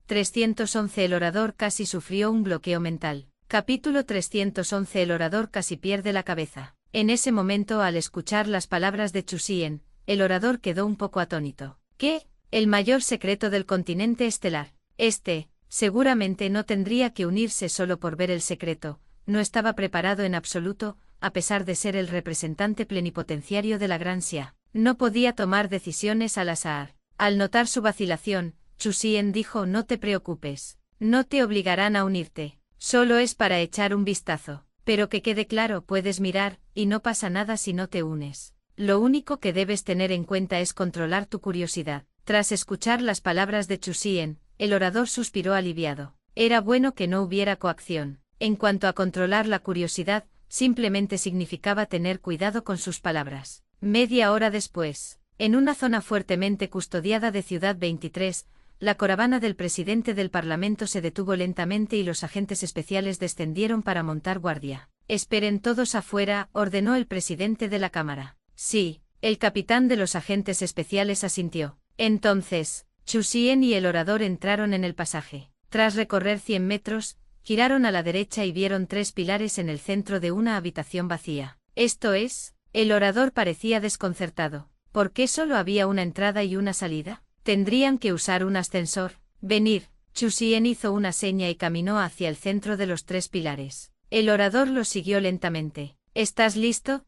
311 El orador casi sufrió un bloqueo mental. Capítulo 311 El orador casi pierde la cabeza. En ese momento, al escuchar las palabras de Chu Xian, el orador quedó un poco atónito. ¿Qué? ¿El mayor secreto del continente estelar? Seguramente no tendría que unirse solo por ver el secreto. No estaba preparado en absoluto, a pesar de ser el representante plenipotenciario de la Gran Xia. No podía tomar decisiones al azar. Al notar su vacilación, Chu Xian dijo: no te preocupes. No te obligarán a unirte. Solo es para echar un vistazo. Pero que quede claro, puedes mirar, y no pasa nada si no te unes. Lo único que debes tener en cuenta es controlar tu curiosidad. Tras escuchar las palabras de Chu Xian, el orador suspiró aliviado. Era bueno que no hubiera coacción. En cuanto a controlar la curiosidad, simplemente significaba tener cuidado con sus palabras. Media hora después, en una zona fuertemente custodiada de Ciudad 23, la caravana del presidente del Parlamento se detuvo lentamente y los agentes especiales descendieron para montar guardia. Esperen todos afuera, ordenó el presidente de la Cámara. Sí, el capitán de los agentes especiales asintió. Entonces, Chu Xian y el orador entraron en el pasaje. Tras recorrer 100 metros, giraron a la derecha y vieron 3 pilares en el centro de una habitación vacía. Esto es, el orador parecía desconcertado. ¿Por qué solo había una entrada y una salida? ¿Tendrían que usar un ascensor? Venir. Chu Xian hizo una seña y caminó hacia el centro de los 3 pilares. El orador lo siguió lentamente. ¿Estás listo?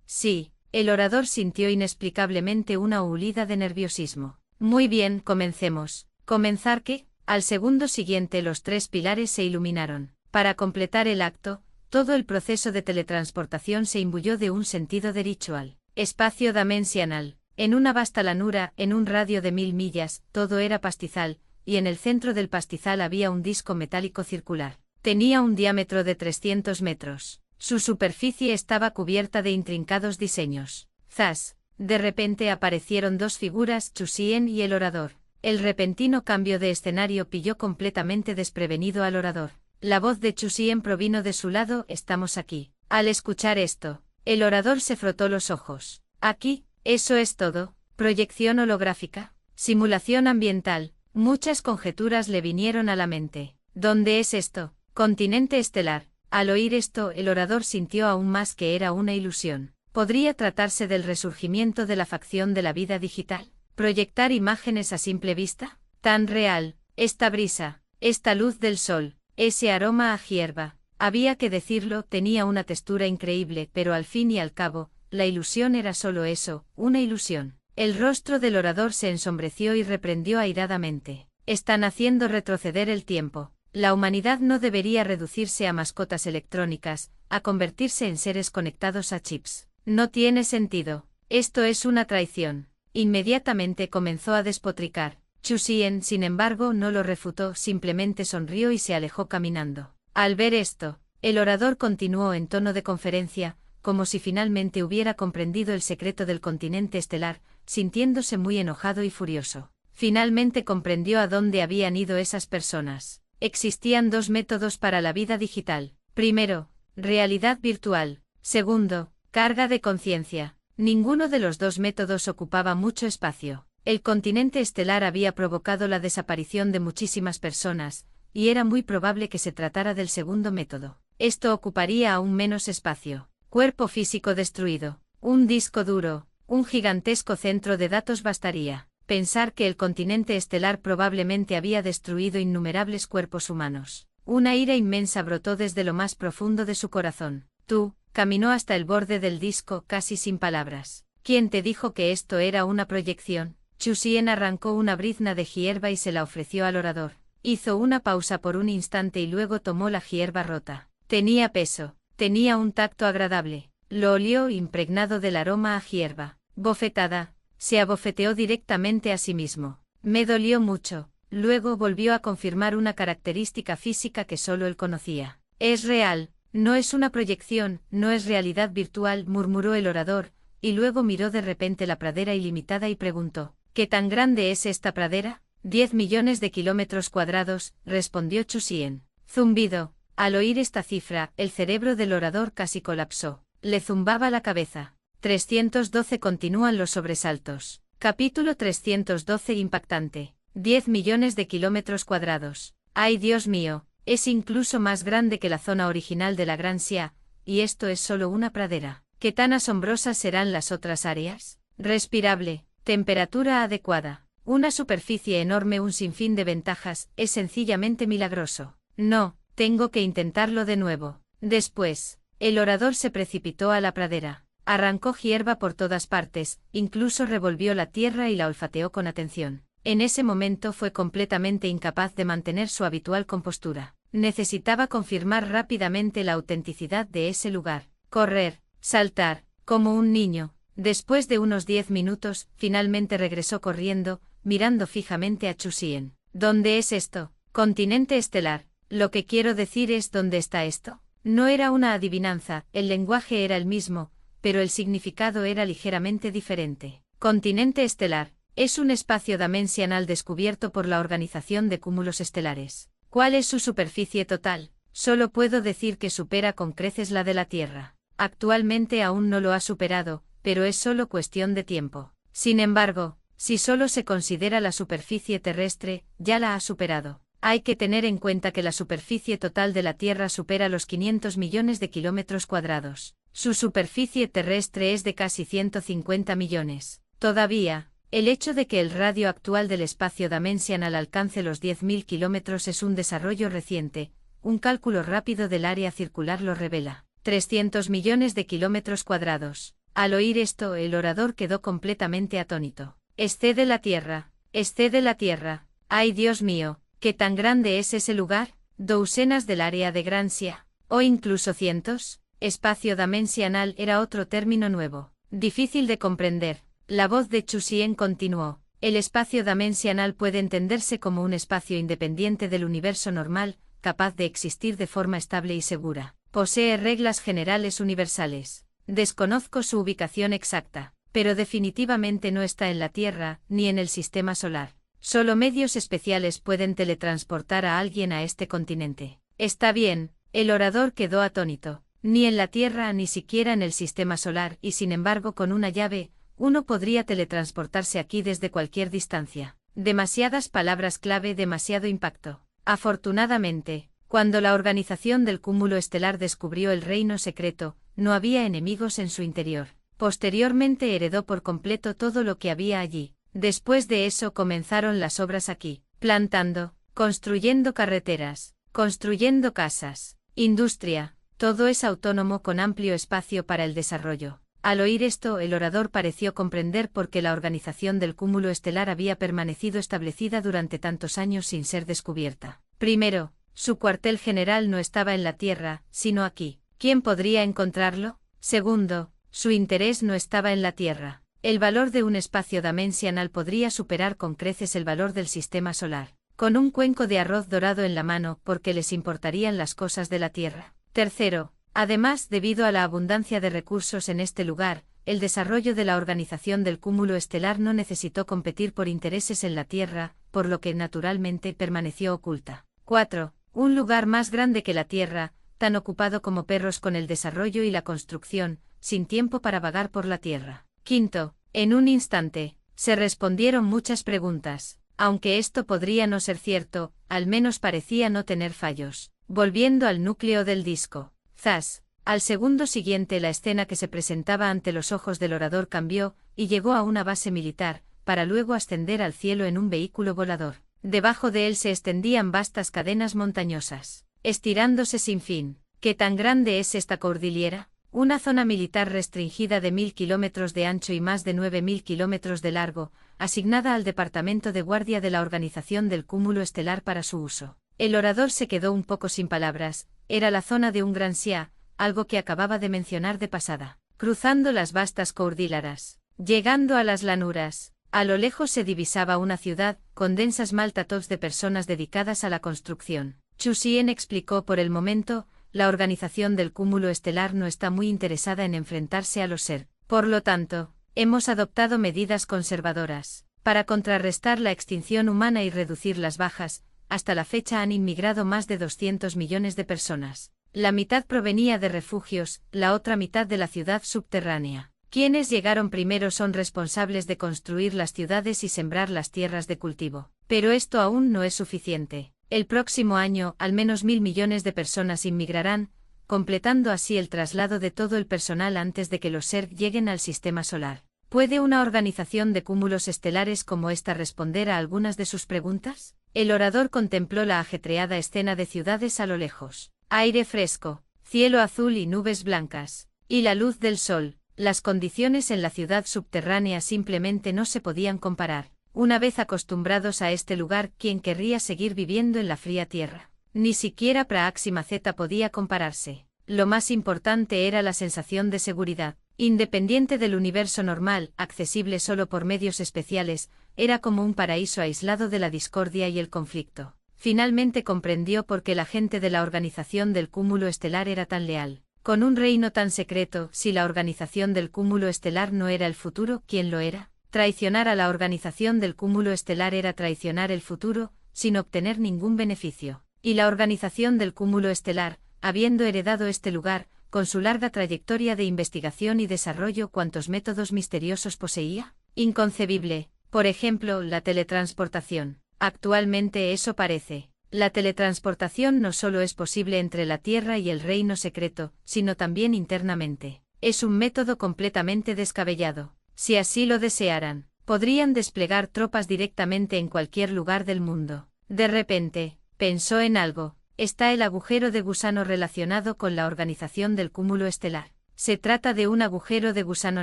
Sí. El orador sintió inexplicablemente una hulida de nerviosismo. Muy bien, comencemos. ¿Comenzar qué? Al segundo siguiente los 3 pilares se iluminaron. Para completar el acto, todo el proceso de teletransportación se imbuyó de un sentido de ritual. Espacio dimensional. En una vasta llanura, en un radio de 1000 millas, todo era pastizal, y en el centro del pastizal había un disco metálico circular. Tenía un diámetro de 300 metros. Su superficie estaba cubierta de intrincados diseños. ¡Zas! De repente aparecieron 2 figuras, Chu Xian y el orador. El repentino cambio de escenario pilló completamente desprevenido al orador. La voz de Chu Xian provino de su lado: estamos aquí. Al escuchar esto, el orador se frotó los ojos. ¿Aquí? ¿Eso es todo? ¿Proyección holográfica? ¿Simulación ambiental? Muchas conjeturas le vinieron a la mente. ¿Dónde es esto? Continente estelar. Al oír esto, el orador sintió aún más que era una ilusión. ¿Podría tratarse del resurgimiento de la facción de la vida digital? ¿Proyectar imágenes a simple vista? Tan real, esta brisa, esta luz del sol, ese aroma a hierba. Había que decirlo, tenía una textura increíble, pero al fin y al cabo, la ilusión era solo eso, una ilusión. El rostro del orador se ensombreció y reprendió airadamente. Están haciendo retroceder el tiempo. La humanidad no debería reducirse a mascotas electrónicas, a convertirse en seres conectados a chips. No tiene sentido. Esto es una traición. Inmediatamente comenzó a despotricar. Chu Xian, sin embargo, no lo refutó, simplemente sonrió y se alejó caminando. Al ver esto, el orador continuó en tono de conferencia, como si finalmente hubiera comprendido el secreto del continente estelar, sintiéndose muy enojado y furioso. Finalmente comprendió a dónde habían ido esas personas. Existían 2 métodos para la vida digital. Primero, realidad virtual. Segundo, carga de conciencia. Ninguno de los 2 métodos ocupaba mucho espacio. El continente estelar había provocado la desaparición de muchísimas personas, y era muy probable que se tratara del segundo método. Esto ocuparía aún menos espacio. Cuerpo físico destruido. Un disco duro, un gigantesco centro de datos bastaría. Pensar que el continente estelar probablemente había destruido innumerables cuerpos humanos. Una ira inmensa brotó desde lo más profundo de su corazón. Tú, caminó hasta el borde del disco, casi sin palabras. ¿Quién te dijo que esto era una proyección? Chu Xian arrancó una brizna de hierba y se la ofreció al orador. Hizo una pausa por un instante y luego tomó la hierba rota. Tenía peso, tenía un tacto agradable. Lo olió impregnado del aroma a hierba. Bofetada. Se abofeteó directamente a sí mismo. Me dolió mucho. Luego volvió a confirmar una característica física que solo él conocía. Es real, no es una proyección, no es realidad virtual, murmuró el orador, y luego miró de repente la pradera ilimitada y preguntó: ¿qué tan grande es esta pradera? 10 millones de kilómetros cuadrados, respondió Chu Xian. Zumbido. Al oír esta cifra, el cerebro del orador casi colapsó. Le zumbaba la cabeza. 312 Continúan los sobresaltos. Capítulo 312 Impactante. 10 millones de kilómetros cuadrados. ¡Ay, Dios mío! Es incluso más grande que la zona original de la Gran Xia, y esto es solo una pradera. ¿Qué tan asombrosas serán las otras áreas? Respirable, temperatura adecuada, una superficie enorme, un sinfín de ventajas, es sencillamente milagroso. No, tengo que intentarlo de nuevo. Después, el orador se precipitó a la pradera. Arrancó hierba por todas partes, incluso revolvió la tierra y la olfateó con atención. En ese momento fue completamente incapaz de mantener su habitual compostura. Necesitaba confirmar rápidamente la autenticidad de ese lugar. Correr, saltar, como un niño. Después de unos 10 minutos, finalmente regresó corriendo, mirando fijamente a Chusien. ¿Dónde es esto? Continente estelar. Lo que quiero decir es ¿dónde está esto? No era una adivinanza, el lenguaje era el mismo, pero el significado era ligeramente diferente. Continente estelar. Es un espacio dimensional descubierto por la Organización de Cúmulos Estelares. ¿Cuál es su superficie total? Solo puedo decir que supera con creces la de la Tierra. Actualmente aún no lo ha superado, pero es solo cuestión de tiempo. Sin embargo, si solo se considera la superficie terrestre, ya la ha superado. Hay que tener en cuenta que la superficie total de la Tierra supera los 500 millones de kilómetros cuadrados. Su superficie terrestre es de casi 150 millones. Todavía, el hecho de que el radio actual del espacio dimensional alcance los 10.000 kilómetros es un desarrollo reciente, un cálculo rápido del área circular lo revela. 300 millones de kilómetros cuadrados. Al oír esto, el orador quedó completamente atónito. Excede la Tierra, excede la Tierra. ¡Ay, Dios mío! ¿Qué tan grande es ese lugar? Docenas del área de Gran Xia, o incluso cientos. Espacio dimensional era otro término nuevo, difícil de comprender. La voz de Chusien continuó. El espacio dimensional puede entenderse como un espacio independiente del universo normal, capaz de existir de forma estable y segura. Posee reglas generales universales. Desconozco su ubicación exacta, pero definitivamente no está en la Tierra, ni en el sistema solar. Solo medios especiales pueden teletransportar a alguien a este continente. Está bien, el orador quedó atónito. Ni en la Tierra ni siquiera en el sistema solar, y sin embargo con una llave, uno podría teletransportarse aquí desde cualquier distancia. Demasiadas palabras clave, demasiado impacto. Afortunadamente, cuando la organización del cúmulo estelar descubrió el reino secreto, no había enemigos en su interior. Posteriormente heredó por completo todo lo que había allí. Después de eso comenzaron las obras aquí, plantando, construyendo carreteras, construyendo casas, industria, todo es autónomo con amplio espacio para el desarrollo. Al oír esto, el orador pareció comprender por qué la organización del cúmulo estelar había permanecido establecida durante tantos años sin ser descubierta. Primero, su cuartel general no estaba en la Tierra, sino aquí. ¿Quién podría encontrarlo? Segundo, su interés no estaba en la Tierra. El valor de un espacio dimensional podría superar con creces el valor del sistema solar. Con un cuenco de arroz dorado en la mano, ¿por qué les importarían las cosas de la Tierra? Tercero, además, debido a la abundancia de recursos en este lugar, el desarrollo de la organización del cúmulo estelar no necesitó competir por intereses en la Tierra, por lo que naturalmente permaneció oculta. 4. Un lugar más grande que la Tierra, tan ocupado como perros con el desarrollo y la construcción, sin tiempo para vagar por la Tierra. Quinto, en un instante, se respondieron muchas preguntas. Aunque esto podría no ser cierto, al menos parecía no tener fallos. Volviendo al núcleo del disco. Zas. Al segundo siguiente la escena que se presentaba ante los ojos del orador cambió, y llegó a una base militar, para luego ascender al cielo en un vehículo volador. Debajo de él se extendían vastas cadenas montañosas, estirándose sin fin. ¿Qué tan grande es esta cordillera? Una zona militar restringida de 1000 kilómetros de ancho y más de 9000 kilómetros de largo, asignada al Departamento de Guardia de la Organización del Cúmulo Estelar para su uso. El orador se quedó un poco sin palabras. Era la zona de un Gran Xia, algo que acababa de mencionar de pasada. Cruzando las vastas cordilleras, llegando a las llanuras, a lo lejos se divisaba una ciudad, con densas maltatops de personas dedicadas a la construcción. Chusien explicó: por el momento, la organización del cúmulo estelar no está muy interesada en enfrentarse a los Ser. Por lo tanto, hemos adoptado medidas conservadoras. Para contrarrestar la extinción humana y reducir las bajas, hasta la fecha han inmigrado más de 200 millones de personas. La mitad provenía de refugios, la otra mitad de la ciudad subterránea. Quienes llegaron primero son responsables de construir las ciudades y sembrar las tierras de cultivo. Pero esto aún no es suficiente. El próximo año, al menos 1.000 millones de personas inmigrarán, completando así el traslado de todo el personal antes de que los Zerg lleguen al sistema solar. ¿Puede una organización de cúmulos estelares como esta responder a algunas de sus preguntas? El orador contempló la ajetreada escena de ciudades a lo lejos. Aire fresco, cielo azul y nubes blancas, y la luz del sol. Las condiciones en la ciudad subterránea simplemente no se podían comparar. Una vez acostumbrados a este lugar, ¿quién querría seguir viviendo en la fría tierra? Ni siquiera Praxima Z podía compararse. Lo más importante era la sensación de seguridad. Independiente del universo normal, accesible solo por medios especiales, era como un paraíso aislado de la discordia y el conflicto. Finalmente comprendió por qué la gente de la organización del cúmulo estelar era tan leal. Con un reino tan secreto, si la organización del cúmulo estelar no era el futuro, ¿quién lo era? Traicionar a la organización del cúmulo estelar era traicionar el futuro, sin obtener ningún beneficio. Y la organización del cúmulo estelar, habiendo heredado este lugar, con su larga trayectoria de investigación y desarrollo, ¿cuántos métodos misteriosos poseía? Inconcebible. Por ejemplo, la teletransportación. Actualmente eso parece. La teletransportación no solo es posible entre la Tierra y el reino secreto, sino también internamente. Es un método completamente descabellado. Si así lo desearan, podrían desplegar tropas directamente en cualquier lugar del mundo. De repente, pensó en algo. Está el agujero de gusano relacionado con la organización del cúmulo estelar. Se trata de un agujero de gusano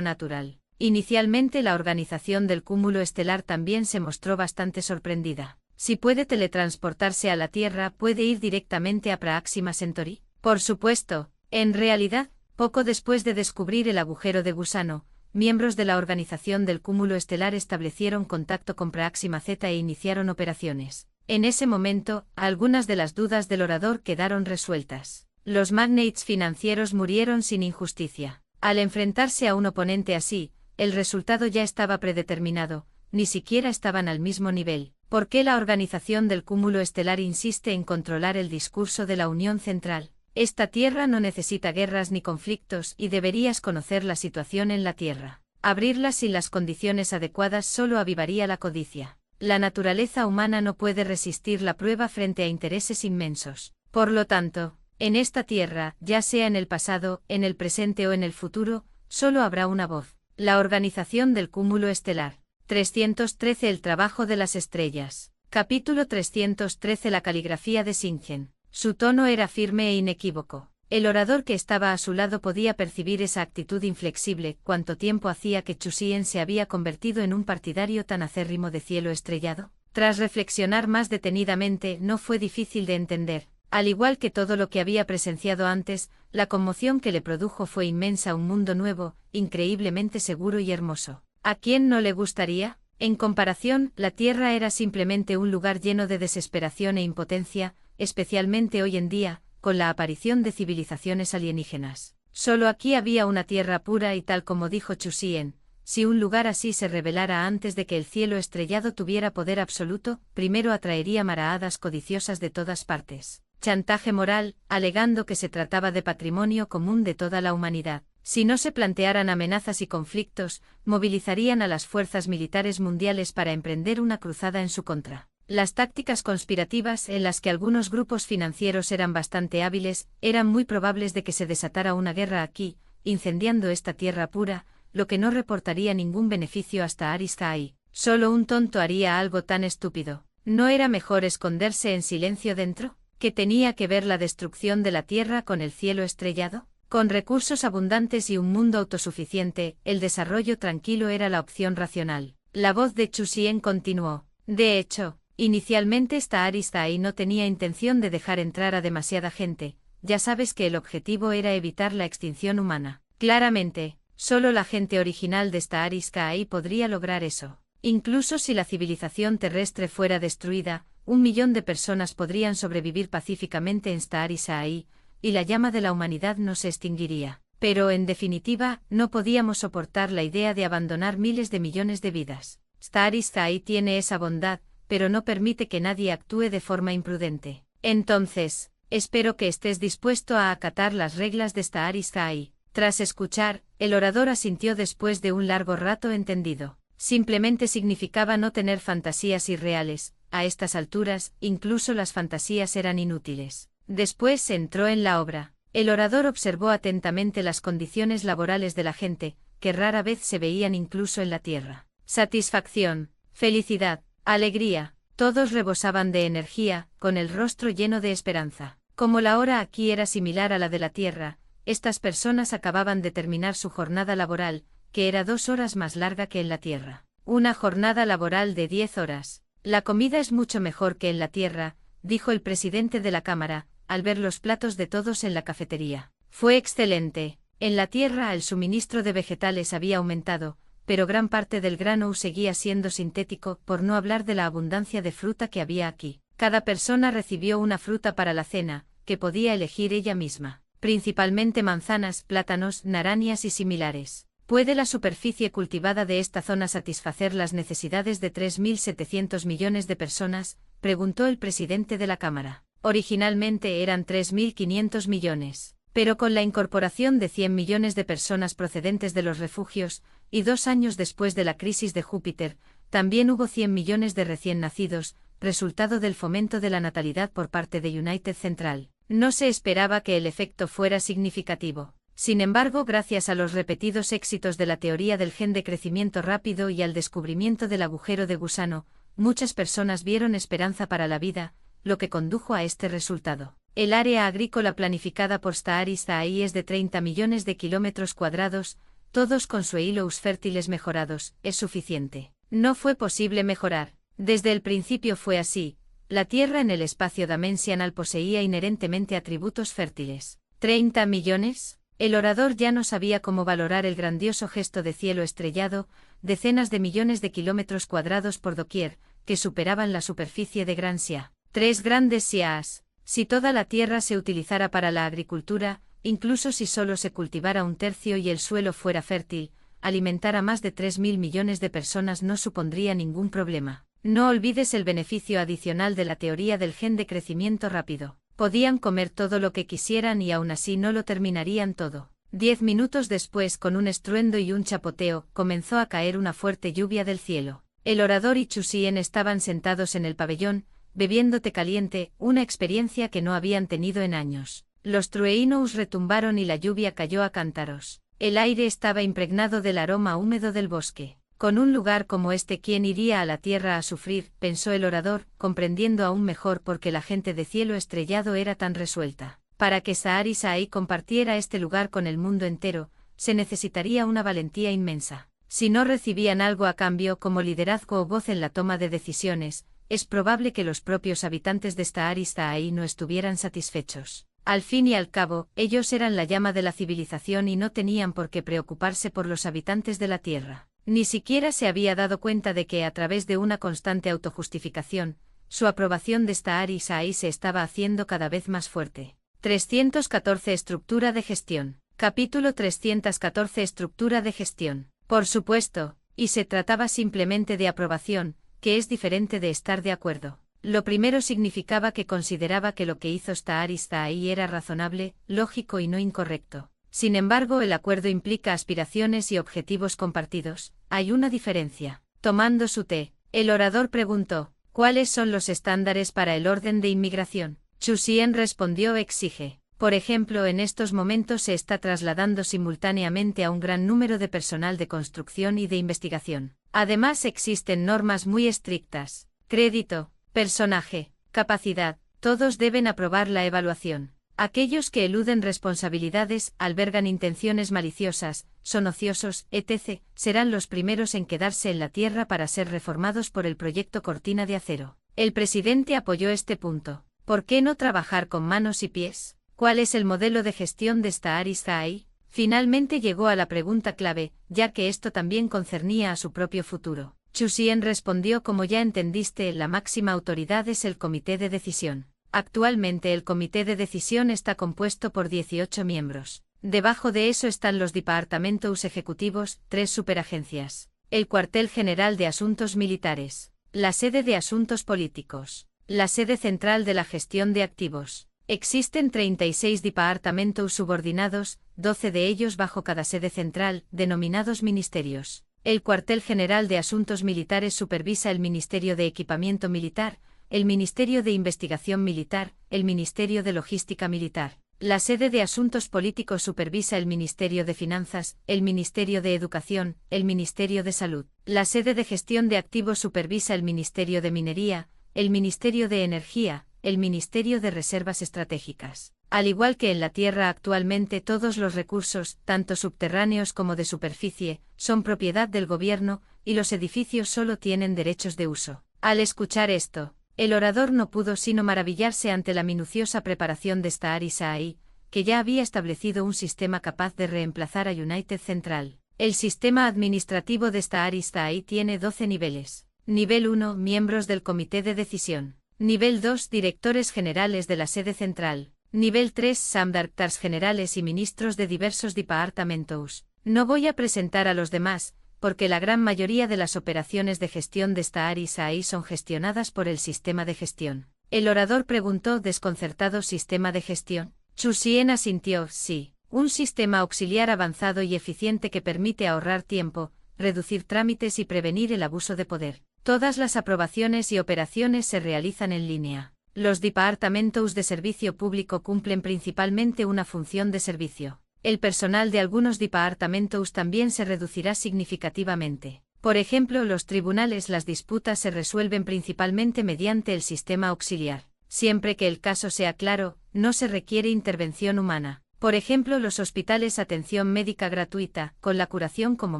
natural. Inicialmente la organización del cúmulo estelar también se mostró bastante sorprendida. Si puede teletransportarse a la Tierra, ¿puede ir directamente a Praxima Centauri? Por supuesto. En realidad, poco después de descubrir el agujero de gusano, miembros de la organización del cúmulo estelar establecieron contacto con Praxima Z e iniciaron operaciones. En ese momento, algunas de las dudas del orador quedaron resueltas. Los magnates financieros murieron sin injusticia. Al enfrentarse a un oponente así, el resultado ya estaba predeterminado, ni siquiera estaban al mismo nivel. ¿Por qué la organización del cúmulo estelar insiste en controlar el discurso de la Unión Central? Esta Tierra no necesita guerras ni conflictos y deberías conocer la situación en la Tierra. Abrirla sin las condiciones adecuadas solo avivaría la codicia. La naturaleza humana no puede resistir la prueba frente a intereses inmensos. Por lo tanto, en esta Tierra, ya sea en el pasado, en el presente o en el futuro, solo habrá una voz. La organización del cúmulo estelar. 313 El trabajo de las estrellas. Capítulo 313 La caligrafía de Singen. Su tono era firme e inequívoco. El orador que estaba a su lado podía percibir esa actitud inflexible. ¿Cuánto tiempo hacía que Chusien se había convertido en un partidario tan acérrimo de cielo estrellado? Tras reflexionar más detenidamente, no fue difícil de entender. Al igual que todo lo que había presenciado antes, la conmoción que le produjo fue inmensa. Un mundo nuevo, increíblemente seguro y hermoso. ¿A quién no le gustaría? En comparación, la Tierra era simplemente un lugar lleno de desesperación e impotencia, especialmente hoy en día, con la aparición de civilizaciones alienígenas. Solo aquí había una tierra pura y tal como dijo Chusien, si un lugar así se revelara antes de que el cielo estrellado tuviera poder absoluto, primero atraería maraadas codiciosas de todas partes. Chantaje moral, alegando que se trataba de patrimonio común de toda la humanidad. Si no se plantearan amenazas y conflictos, movilizarían a las fuerzas militares mundiales para emprender una cruzada en su contra. Las tácticas conspirativas en las que algunos grupos financieros eran bastante hábiles, eran muy probables de que se desatara una guerra aquí, incendiando esta tierra pura, lo que no reportaría ningún beneficio hasta Aris-Kai. Solo un tonto haría algo tan estúpido. ¿No era mejor esconderse en silencio dentro? ¿Qué tenía que ver la destrucción de la tierra con el cielo estrellado? Con recursos abundantes y un mundo autosuficiente, el desarrollo tranquilo era la opción racional. La voz de Chusien continuó. De hecho, inicialmente esta Aris-Kai no tenía intención de dejar entrar a demasiada gente, ya sabes que el objetivo era evitar la extinción humana. Claramente, solo la gente original de esta Aris-Kai podría lograr eso. Incluso si la civilización terrestre fuera destruida, 1 millón de personas podrían sobrevivir pacíficamente en esta Aris-Kai, y la llama de la humanidad no se extinguiría. Pero en definitiva, no podíamos soportar la idea de abandonar miles de millones de vidas. Esta Aris-Kai tiene esa bondad, pero no permite que nadie actúe de forma imprudente. Entonces, espero que estés dispuesto a acatar las reglas de esta Aris-Kai. Tras escuchar, el orador asintió después de un largo rato entendido. Simplemente significaba no tener fantasías irreales, a estas alturas, incluso las fantasías eran inútiles. Después se entró en la obra. El orador observó atentamente las condiciones laborales de la gente, que rara vez se veían incluso en la tierra. Satisfacción, felicidad, alegría, todos rebosaban de energía, con el rostro lleno de esperanza. Como la hora aquí era similar a la de la tierra, estas personas acababan de terminar su jornada laboral, que era 2 horas más larga que en la tierra. Una jornada laboral de 10 horas. La comida es mucho mejor que en la tierra, dijo el presidente de la Cámara, al ver los platos de todos en la cafetería. Fue excelente. En la tierra el suministro de vegetales había aumentado, pero gran parte del grano seguía siendo sintético, por no hablar de la abundancia de fruta que había aquí. Cada persona recibió una fruta para la cena, que podía elegir ella misma. Principalmente manzanas, plátanos, naranjas y similares. ¿Puede la superficie cultivada de esta zona satisfacer las necesidades de 3.700 millones de personas?, preguntó el presidente de la Cámara. Originalmente eran 3.500 millones, pero con la incorporación de 100 millones de personas procedentes de los refugios, y 2 años después de la crisis de Júpiter, también hubo 100 millones de recién nacidos, resultado del fomento de la natalidad por parte de United Central. No se esperaba que el efecto fuera significativo. Sin embargo, gracias a los repetidos éxitos de la teoría del gen de crecimiento rápido y al descubrimiento del agujero de gusano, muchas personas vieron esperanza para la vida, lo que condujo a este resultado. El área agrícola planificada por Staaris Zaai es de 30 millones de kilómetros cuadrados, todos con suelos fértiles mejorados. ¿Es suficiente? No fue posible mejorar. Desde el principio fue así. La Tierra en el espacio dimensional poseía inherentemente atributos fértiles. ¿30 millones? El orador ya no sabía cómo valorar el grandioso gesto de cielo estrellado, decenas de millones de kilómetros cuadrados por doquier, que superaban la superficie de Grancia. 3 grandes sias. Si toda la tierra se utilizara para la agricultura, incluso si solo se cultivara 1/3 y el suelo fuera fértil, alimentar a más de 3.000 millones de personas no supondría ningún problema. No olvides el beneficio adicional de la teoría del gen de crecimiento rápido. Podían comer todo lo que quisieran y aún así no lo terminarían todo. 10 minutos después, con un estruendo y un chapoteo, comenzó a caer una fuerte lluvia del cielo. El orador y Chu Xian estaban sentados en el pabellón, bebiendo té caliente, una experiencia que no habían tenido en años. Los truenos retumbaron y la lluvia cayó a cántaros. El aire estaba impregnado del aroma húmedo del bosque. Con un lugar como este, ¿quién iría a la tierra a sufrir?, pensó el orador, comprendiendo aún mejor por qué la gente de cielo estrellado era tan resuelta. Para que Staaris Zaai compartiera este lugar con el mundo entero, se necesitaría una valentía inmensa. Si no recibían algo a cambio como liderazgo o voz en la toma de decisiones, es probable que los propios habitantes de Staaris Zaai no estuvieran satisfechos. Al fin y al cabo, ellos eran la llama de la civilización y no tenían por qué preocuparse por los habitantes de la Tierra. Ni siquiera se había dado cuenta de que, a través de una constante autojustificación, su aprobación de Staaris Zaai se estaba haciendo cada vez más fuerte. 314 Estructura de gestión. Capítulo 314 Estructura de gestión. Por supuesto, y se trataba simplemente de aprobación, que es diferente de estar de acuerdo. Lo primero significaba que consideraba que lo que hizo Staaris Zaai era razonable, lógico y no incorrecto. Sin embargo, el acuerdo implica aspiraciones y objetivos compartidos. Hay una diferencia. Tomando su té, el orador preguntó, ¿cuáles son los estándares para el orden de inmigración? Chu Xian respondió: exige. Por ejemplo, en estos momentos se está trasladando simultáneamente a un gran número de personal de construcción y de investigación. Además, existen normas muy estrictas. Crédito, personaje, capacidad, todos deben aprobar la evaluación. Aquellos que eluden responsabilidades, albergan intenciones maliciosas, son ociosos, etc., serán los primeros en quedarse en la tierra para ser reformados por el proyecto Cortina de Acero. El presidente apoyó este punto. ¿Por qué no trabajar con manos y pies? ¿Cuál es el modelo de gestión de Staaris Zaai? Finalmente llegó a la pregunta clave, ya que esto también concernía a su propio futuro. Chu Xian respondió: como ya entendiste, la máxima autoridad es el comité de decisión. Actualmente el comité de decisión está compuesto por 18 miembros. Debajo de eso están los departamentos ejecutivos, 3 superagencias, el cuartel general de asuntos militares, la sede de asuntos políticos, la sede central de la gestión de activos. Existen 36 departamentos subordinados, 12 de ellos bajo cada sede central, denominados ministerios. El Cuartel General de Asuntos Militares supervisa el Ministerio de Equipamiento Militar, el Ministerio de Investigación Militar, el Ministerio de Logística Militar. La sede de Asuntos Políticos supervisa el Ministerio de Finanzas, el Ministerio de Educación, el Ministerio de Salud. La sede de Gestión de Activos supervisa el Ministerio de Minería, el Ministerio de Energía, el Ministerio de Reservas Estratégicas. Al igual que en la Tierra actualmente todos los recursos, tanto subterráneos como de superficie, son propiedad del gobierno, y los edificios solo tienen derechos de uso. Al escuchar esto, el orador no pudo sino maravillarse ante la minuciosa preparación de Stahari Saai, que ya había establecido un sistema capaz de reemplazar a United Central. El sistema administrativo de Stahari Saai tiene 12 niveles. Nivel 1, miembros del Comité de Decisión. Nivel 2, directores generales de la sede central. Nivel 3, Samdarktars generales y ministros de diversos departamentos. No voy a presentar a los demás, porque la gran mayoría de las operaciones de gestión de Stahari Saai son gestionadas por el sistema de gestión. El orador preguntó desconcertado: ¿sistema de gestión? Chu Xian asintió: sí, un sistema auxiliar avanzado y eficiente que permite ahorrar tiempo, reducir trámites y prevenir el abuso de poder. Todas las aprobaciones y operaciones se realizan en línea. Los departamentos de servicio público cumplen principalmente una función de servicio. El personal de algunos departamentos también se reducirá significativamente. Por ejemplo, los tribunales, las disputas se resuelven principalmente mediante el sistema auxiliar. Siempre que el caso sea claro, no se requiere intervención humana. Por ejemplo, los hospitales, atención médica gratuita, con la curación como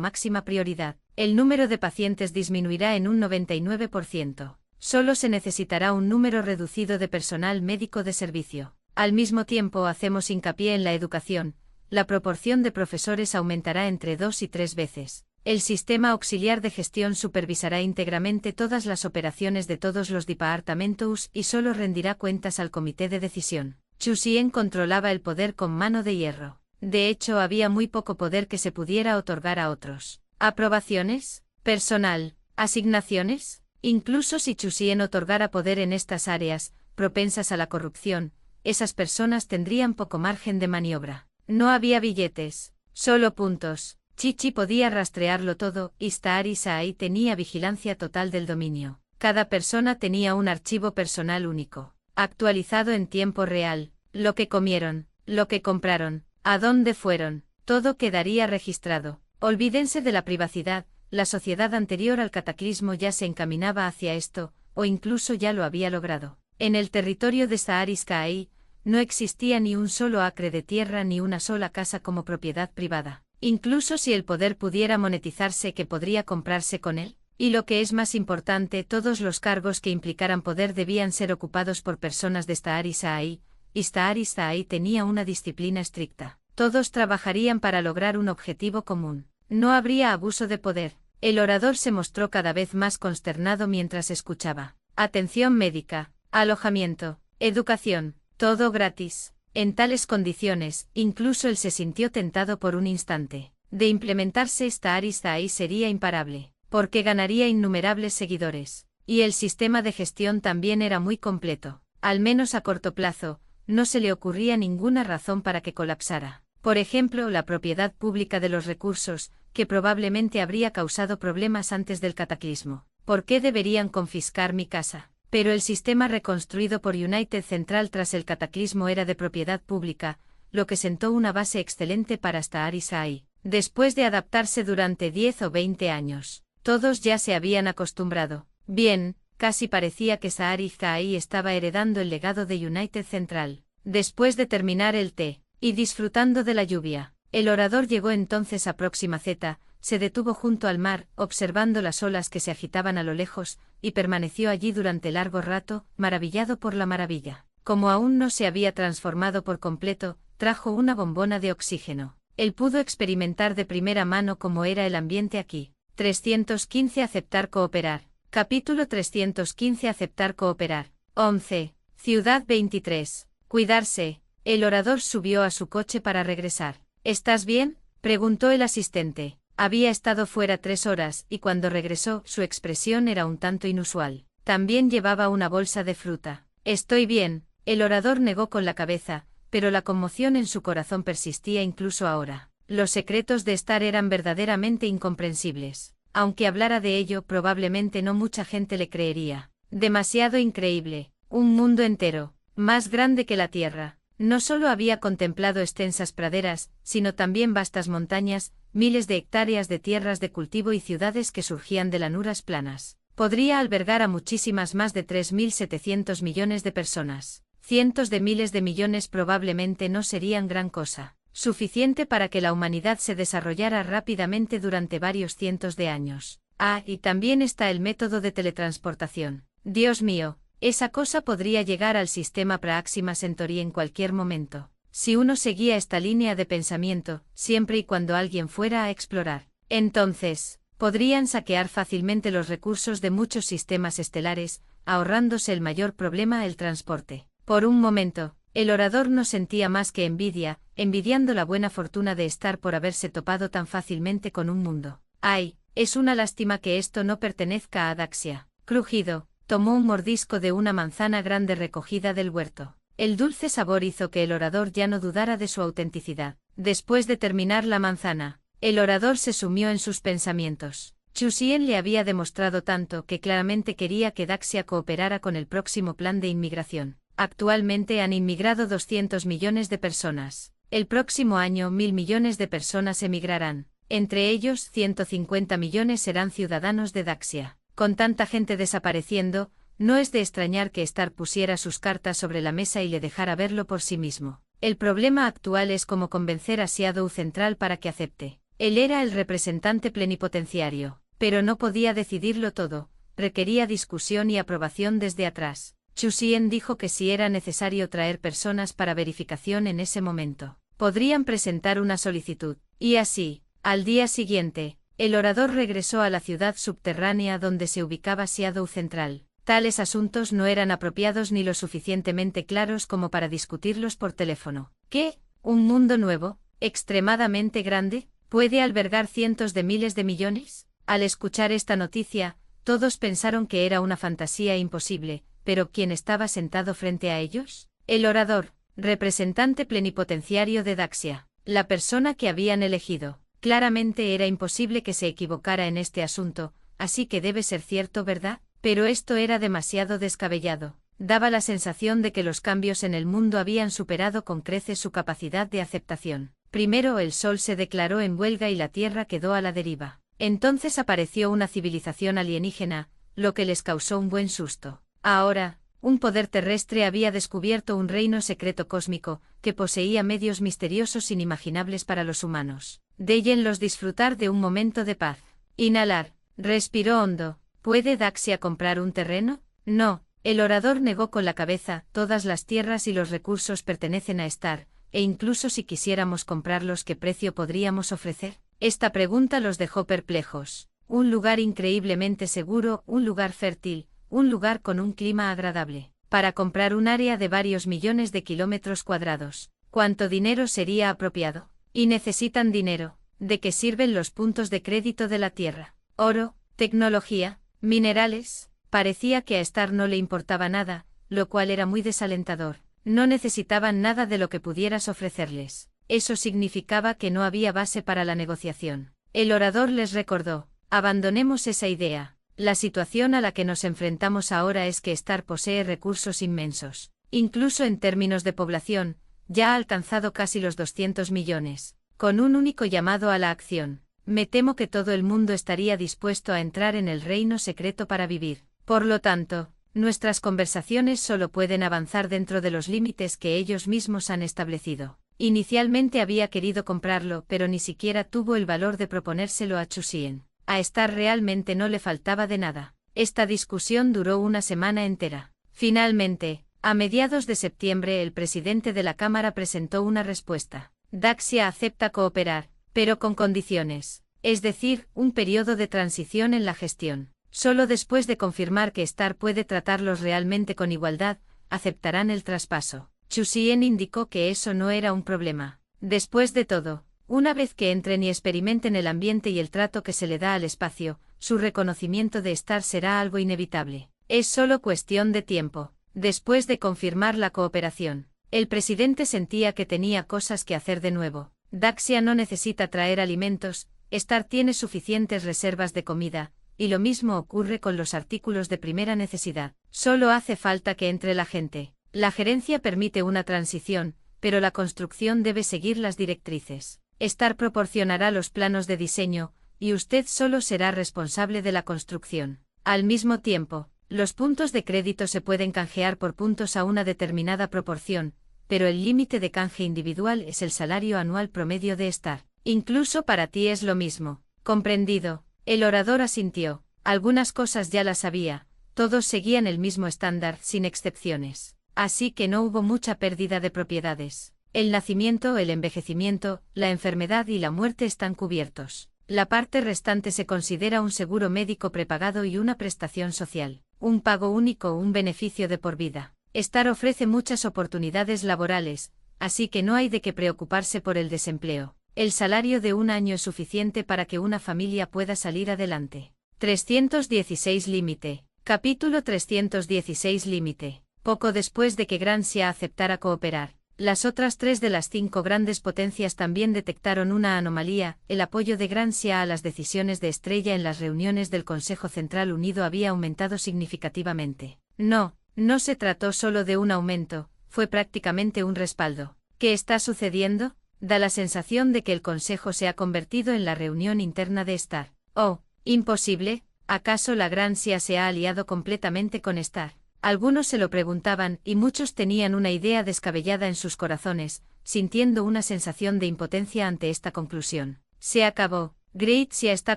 máxima prioridad. El número de pacientes disminuirá en un 99%. Solo se necesitará un número reducido de personal médico de servicio. Al mismo tiempo, hacemos hincapié en la educación. La proporción de profesores aumentará entre 2 y 3 veces. El sistema auxiliar de gestión supervisará íntegramente todas las operaciones de todos los departamentos y solo rendirá cuentas al comité de decisión. Chu Xian controlaba el poder con mano de hierro. De hecho, había muy poco poder que se pudiera otorgar a otros. ¿Aprobaciones? ¿Personal? ¿Asignaciones? Incluso si Chu Xian otorgara poder en estas áreas, propensas a la corrupción, esas personas tendrían poco margen de maniobra. No había billetes, solo puntos. Chichi podía rastrearlo todo, y Stahari Saai tenía vigilancia total del dominio. Cada persona tenía un archivo personal único, actualizado en tiempo real. Lo que comieron, lo que compraron, a dónde fueron, todo quedaría registrado. Olvídense de la privacidad. La sociedad anterior al cataclismo ya se encaminaba hacia esto, o incluso ya lo había logrado. En el territorio de Stahari Saai no existía ni un solo acre de tierra ni una sola casa como propiedad privada. Incluso si el poder pudiera monetizarse, ¿qué podría comprarse con él? Y lo que es más importante, todos los cargos que implicaran poder debían ser ocupados por personas de Stahari Saai, y Stahari Saai tenía una disciplina estricta. Todos trabajarían para lograr un objetivo común. No habría abuso de poder. El orador se mostró cada vez más consternado mientras escuchaba. Atención médica, alojamiento, educación, todo gratis. En tales condiciones, incluso él se sintió tentado por un instante. De implementarse Stahari Saai sería imparable, porque ganaría innumerables seguidores. Y el sistema de gestión también era muy completo. Al menos a corto plazo, no se le ocurría ninguna razón para que colapsara. Por ejemplo, la propiedad pública de los recursos, que probablemente habría causado problemas antes del cataclismo. ¿Por qué deberían confiscar mi casa? Pero el sistema reconstruido por United Central tras el cataclismo era de propiedad pública, lo que sentó una base excelente para Stahari Saai. Después de adaptarse durante 10 o 20 años, todos ya se habían acostumbrado. Bien, casi parecía que Stahari Saai estaba heredando el legado de United Central. Después de terminar el té, y disfrutando de la lluvia, el orador llegó entonces a Próxima Z, se detuvo junto al mar, observando las olas que se agitaban a lo lejos, y permaneció allí durante largo rato, maravillado por la maravilla. Como aún no se había transformado por completo, trajo una bombona de oxígeno. Él pudo experimentar de primera mano cómo era el ambiente aquí. 315 Aceptar cooperar. Capítulo 315 Aceptar cooperar. 11. Ciudad 23. Cuidarse. El orador subió a su coche para regresar. ¿Estás bien?, preguntó el asistente. Había estado fuera 3 horas, y cuando regresó, su expresión era un tanto inusual. También llevaba una bolsa de fruta. Estoy bien, el orador negó con la cabeza, pero la conmoción en su corazón persistía incluso ahora. Los secretos de Star eran verdaderamente incomprensibles. Aunque hablara de ello, probablemente no mucha gente le creería. Demasiado increíble. Un mundo entero, más grande que la Tierra. No solo había contemplado extensas praderas, sino también vastas montañas, miles de hectáreas de tierras de cultivo y ciudades que surgían de llanuras planas. Podría albergar a muchísimas más de 3.700 millones de personas. Cientos de miles de millones probablemente no serían gran cosa. Suficiente para que la humanidad se desarrollara rápidamente durante varios cientos de años. Ah, y también está el método de teletransportación. Dios mío, esa cosa podría llegar al sistema Proxima Centauri en cualquier momento. Si uno seguía esta línea de pensamiento, siempre y cuando alguien fuera a explorar. Entonces, podrían saquear fácilmente los recursos de muchos sistemas estelares, ahorrándose el mayor problema: el transporte. Por un momento, el orador no sentía más que envidia, envidiando la buena fortuna de Star por haberse topado tan fácilmente con un mundo. ¡Ay! Es una lástima que esto no pertenezca a Daxia. Crujido, tomó un mordisco de una manzana grande recogida del huerto. El dulce sabor hizo que el orador ya no dudara de su autenticidad. Después de terminar la manzana, el orador se sumió en sus pensamientos. Chusien le había demostrado tanto que claramente quería que Daxia cooperara con el próximo plan de inmigración. Actualmente han inmigrado 200 millones de personas. El próximo año 1.000 millones de personas emigrarán. Entre ellos 150 millones serán ciudadanos de Daxia. Con tanta gente desapareciendo, no es de extrañar que Star pusiera sus cartas sobre la mesa y le dejara verlo por sí mismo. El problema actual es cómo convencer a Shadow Central para que acepte. Él era el representante plenipotenciario, pero no podía decidirlo todo, requería discusión y aprobación desde atrás. Chusien dijo que si era necesario traer personas para verificación en ese momento, podrían presentar una solicitud. Y así, al día siguiente, el orador regresó a la ciudad subterránea donde se ubicaba Shadow Central. Tales asuntos no eran apropiados ni lo suficientemente claros como para discutirlos por teléfono. ¿Qué? ¿Un mundo nuevo, extremadamente grande, puede albergar cientos de miles de millones? Al escuchar esta noticia, todos pensaron que era una fantasía imposible, pero ¿quién estaba sentado frente a ellos? El orador, representante plenipotenciario de Daxia, la persona que habían elegido. Claramente era imposible que se equivocara en este asunto, así que debe ser cierto, ¿verdad? Pero esto era demasiado descabellado. Daba la sensación de que los cambios en el mundo habían superado con creces su capacidad de aceptación. Primero el sol se declaró en huelga y la Tierra quedó a la deriva. Entonces apareció una civilización alienígena, lo que les causó un buen susto. Ahora, un poder terrestre había descubierto un reino secreto cósmico, que poseía medios misteriosos inimaginables para los humanos. Déjenlos disfrutar de un momento de paz. Inhalar. Respiró hondo. ¿Puede Daxia comprar un terreno? No. El orador negó con la cabeza. Todas las tierras y los recursos pertenecen a Star, e incluso si quisiéramos comprarlos, ¿qué precio podríamos ofrecer? Esta pregunta los dejó perplejos. Un lugar increíblemente seguro, un lugar fértil, un lugar con un clima agradable. Para comprar un área de varios millones de kilómetros cuadrados, ¿cuánto dinero sería apropiado? Y necesitan dinero. ¿De qué sirven los puntos de crédito de la Tierra? Oro, tecnología, minerales. Parecía que a Star no le importaba nada, lo cual era muy desalentador. No necesitaban nada de lo que pudieras ofrecerles. Eso significaba que no había base para la negociación. El orador les recordó: abandonemos esa idea. La situación a la que nos enfrentamos ahora es que Star posee recursos inmensos. Incluso en términos de población, ya ha alcanzado casi los 200 millones. Con un único llamado a la acción, me temo que todo el mundo estaría dispuesto a entrar en el reino secreto para vivir. Por lo tanto, nuestras conversaciones solo pueden avanzar dentro de los límites que ellos mismos han establecido. Inicialmente había querido comprarlo, pero ni siquiera tuvo el valor de proponérselo a Chusien. A Star realmente no le faltaba de nada. Esta discusión duró una semana entera. Finalmente, a mediados de septiembre, el presidente de la Cámara presentó una respuesta. Daxia acepta cooperar, pero con condiciones, es decir, un periodo de transición en la gestión. Solo después de confirmar que Star puede tratarlos realmente con igualdad, aceptarán el traspaso. Chusien indicó que eso no era un problema. Después de todo, una vez que entren y experimenten el ambiente y el trato que se le da al espacio, su reconocimiento de Star será algo inevitable. Es solo cuestión de tiempo. Después de confirmar la cooperación, el presidente sentía que tenía cosas que hacer de nuevo. Daxia no necesita traer alimentos, Star tiene suficientes reservas de comida, y lo mismo ocurre con los artículos de primera necesidad. Solo hace falta que entre la gente. La gerencia permite una transición, pero la construcción debe seguir las directrices. Star proporcionará los planos de diseño, y usted solo será responsable de la construcción. Al mismo tiempo, los puntos de crédito se pueden canjear por puntos a una determinada proporción, pero el límite de canje individual es el salario anual promedio de Star. Incluso para ti es lo mismo. Comprendido. El orador asintió. Algunas cosas ya las sabía, todos seguían el mismo estándar, sin excepciones. Así que no hubo mucha pérdida de propiedades. El nacimiento, el envejecimiento, la enfermedad y la muerte están cubiertos. La parte restante se considera un seguro médico prepagado y una prestación social. Un pago único o un beneficio de por vida. Star ofrece muchas oportunidades laborales, así que no hay de qué preocuparse por el desempleo. El salario de un año es suficiente para que una familia pueda salir adelante. 316 límite. Capítulo 316 límite. Poco después de que Grancia aceptara cooperar, las otras 3 de las 5 grandes potencias también detectaron una anomalía. El apoyo de Grancia a las decisiones de Estrella en las reuniones del Consejo Central Unido había aumentado significativamente. No se trató solo de un aumento, fue prácticamente un respaldo. ¿Qué está sucediendo? Da la sensación de que el Consejo se ha convertido en la reunión interna de Star. Oh, imposible, ¿acaso la Grancia se ha aliado completamente con Star? Algunos se lo preguntaban y muchos tenían una idea descabellada en sus corazones, sintiendo una sensación de impotencia ante esta conclusión. Se acabó. Gracia está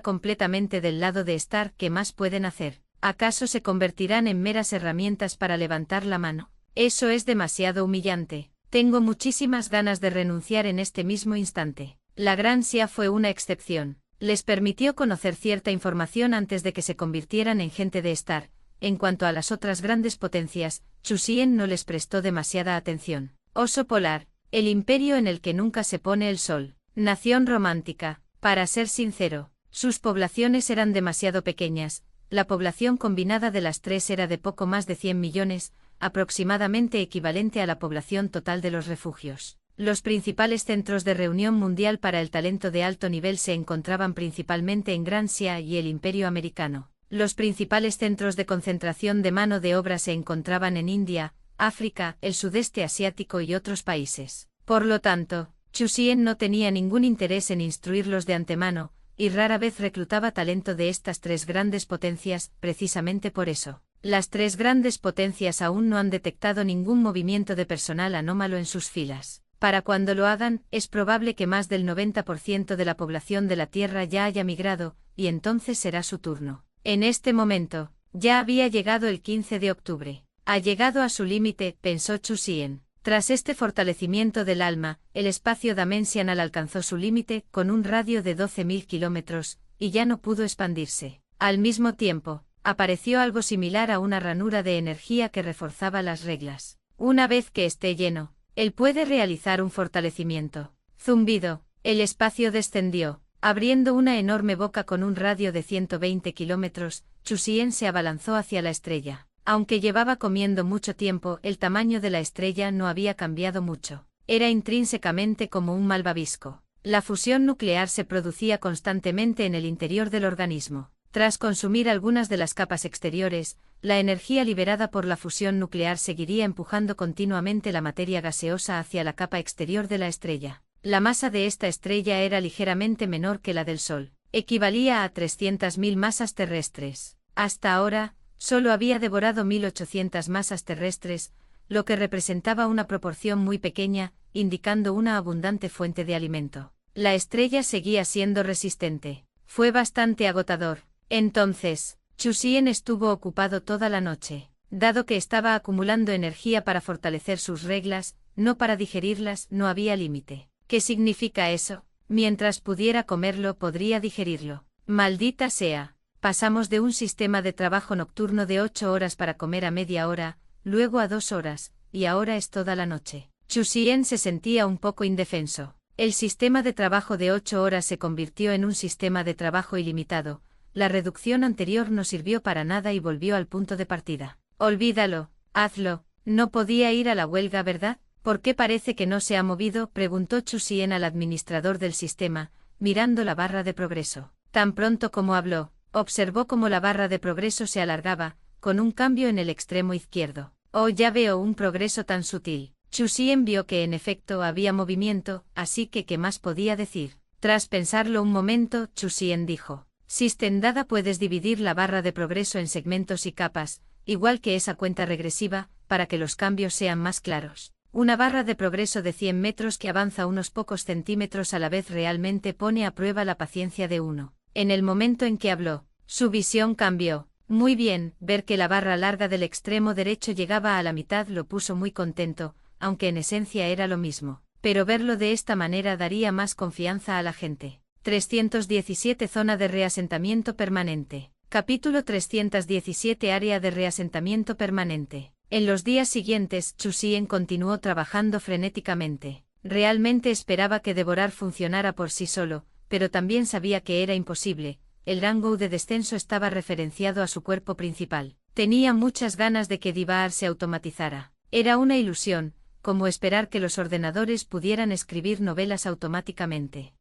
completamente del lado de Star. ¿Qué más pueden hacer? ¿Acaso se convertirán en meras herramientas para levantar la mano? Eso es demasiado humillante. Tengo muchísimas ganas de renunciar en este mismo instante. La Grancia fue una excepción. Les permitió conocer cierta información antes de que se convirtieran en gente de Star. En cuanto a las otras grandes potencias, Chusien no les prestó demasiada atención. Oso polar, el imperio en el que nunca se pone el sol. Nación romántica. Para ser sincero, sus poblaciones eran demasiado pequeñas. La población combinada de las 3 era de poco más de 100 millones, aproximadamente equivalente a la población total de los refugios. Los principales centros de reunión mundial para el talento de alto nivel se encontraban principalmente en Grancia y el Imperio Americano. Los principales centros de concentración de mano de obra se encontraban en India, África, el sudeste asiático y otros países. Por lo tanto, Chusien no tenía ningún interés en instruirlos de antemano, y rara vez reclutaba talento de estas 3 grandes potencias. Precisamente por eso, las 3 grandes potencias aún no han detectado ningún movimiento de personal anómalo en sus filas. Para cuando lo hagan, es probable que más del 90% de la población de la Tierra ya haya migrado, y entonces será su turno. En este momento, ya había llegado el 15 de octubre. Ha llegado a su límite, pensó Chusien. Tras este fortalecimiento del alma, el espacio dimensional alcanzó su límite, con un radio de 12.000 kilómetros, y ya no pudo expandirse. Al mismo tiempo, apareció algo similar a una ranura de energía que reforzaba las reglas. Una vez que esté lleno, él puede realizar un fortalecimiento. Zumbido, el espacio descendió. Abriendo una enorme boca con un radio de 120 kilómetros, Chusien se abalanzó hacia la estrella. Aunque llevaba comiendo mucho tiempo, el tamaño de la estrella no había cambiado mucho. Era intrínsecamente como un malvavisco. La fusión nuclear se producía constantemente en el interior del organismo. Tras consumir algunas de las capas exteriores, la energía liberada por la fusión nuclear seguiría empujando continuamente la materia gaseosa hacia la capa exterior de la estrella. La masa de esta estrella era ligeramente menor que la del Sol. Equivalía a 300.000 masas terrestres. Hasta ahora, solo había devorado 1.800 masas terrestres, lo que representaba una proporción muy pequeña, indicando una abundante fuente de alimento. La estrella seguía siendo resistente. Fue bastante agotador. Entonces, Chusien estuvo ocupado toda la noche. Dado que estaba acumulando energía para fortalecer sus reglas, no para digerirlas, no había límite. ¿Qué significa eso? Mientras pudiera comerlo, podría digerirlo. Maldita sea. Pasamos de un sistema de trabajo nocturno de 8 horas para comer a media hora, luego a 2 horas, y ahora es toda la noche. Chusien se sentía un poco indefenso. El sistema de trabajo de 8 horas se convirtió en un sistema de trabajo ilimitado. La reducción anterior no sirvió para nada y volvió al punto de partida. Olvídalo, hazlo. No podía ir a la huelga, ¿verdad? ¿Por qué parece que no se ha movido?, preguntó Chusien al administrador del sistema, mirando la barra de progreso. Tan pronto como habló, observó cómo la barra de progreso se alargaba, con un cambio en el extremo izquierdo. Oh, ya veo un progreso tan sutil. Chusien vio que en efecto había movimiento, así que ¿qué más podía decir? Tras pensarlo un momento, Chusien dijo: System Data, puedes dividir la barra de progreso en segmentos y capas, igual que esa cuenta regresiva, para que los cambios sean más claros. Una barra de progreso de 100 metros que avanza unos pocos centímetros a la vez realmente pone a prueba la paciencia de uno. En el momento en que habló, su visión cambió. Muy bien, ver que la barra larga del extremo derecho llegaba a la mitad lo puso muy contento, aunque en esencia era lo mismo. Pero verlo de esta manera daría más confianza a la gente. 317 Zona de reasentamiento permanente. Capítulo 317 Área de reasentamiento permanente. En los días siguientes, Chusien continuó trabajando frenéticamente. Realmente esperaba que Devorar funcionara por sí solo, pero también sabía que era imposible. El rango de descenso estaba referenciado a su cuerpo principal. Tenía muchas ganas de que Devorar se automatizara. Era una ilusión, como esperar que los ordenadores pudieran escribir novelas automáticamente.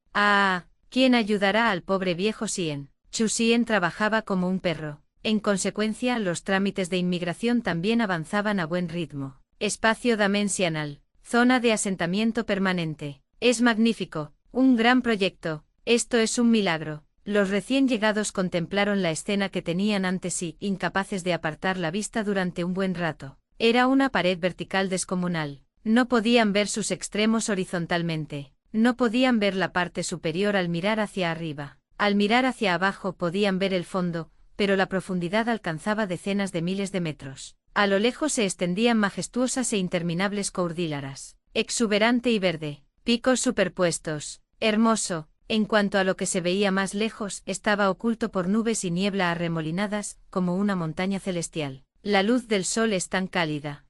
¿Quién ayudará al pobre viejo Sien? Chusien trabajaba como un perro. En consecuencia, los trámites de inmigración también avanzaban a buen ritmo. Espacio dimensional. Zona de asentamiento permanente. Es magnífico. Un gran proyecto. Esto es un milagro. Los recién llegados contemplaron la escena que tenían ante sí, incapaces de apartar la vista durante un buen rato. Era una pared vertical descomunal. No podían ver sus extremos horizontalmente. No podían ver la parte superior al mirar hacia arriba. Al mirar hacia abajo podían ver el fondo, pero la profundidad alcanzaba decenas de miles de metros. A lo lejos se extendían majestuosas e interminables cordilleras. Exuberante y verde. Picos superpuestos. Hermoso. En cuanto a lo que se veía más lejos, estaba oculto por nubes y niebla arremolinadas, como una montaña celestial. La luz del sol es tan cálida.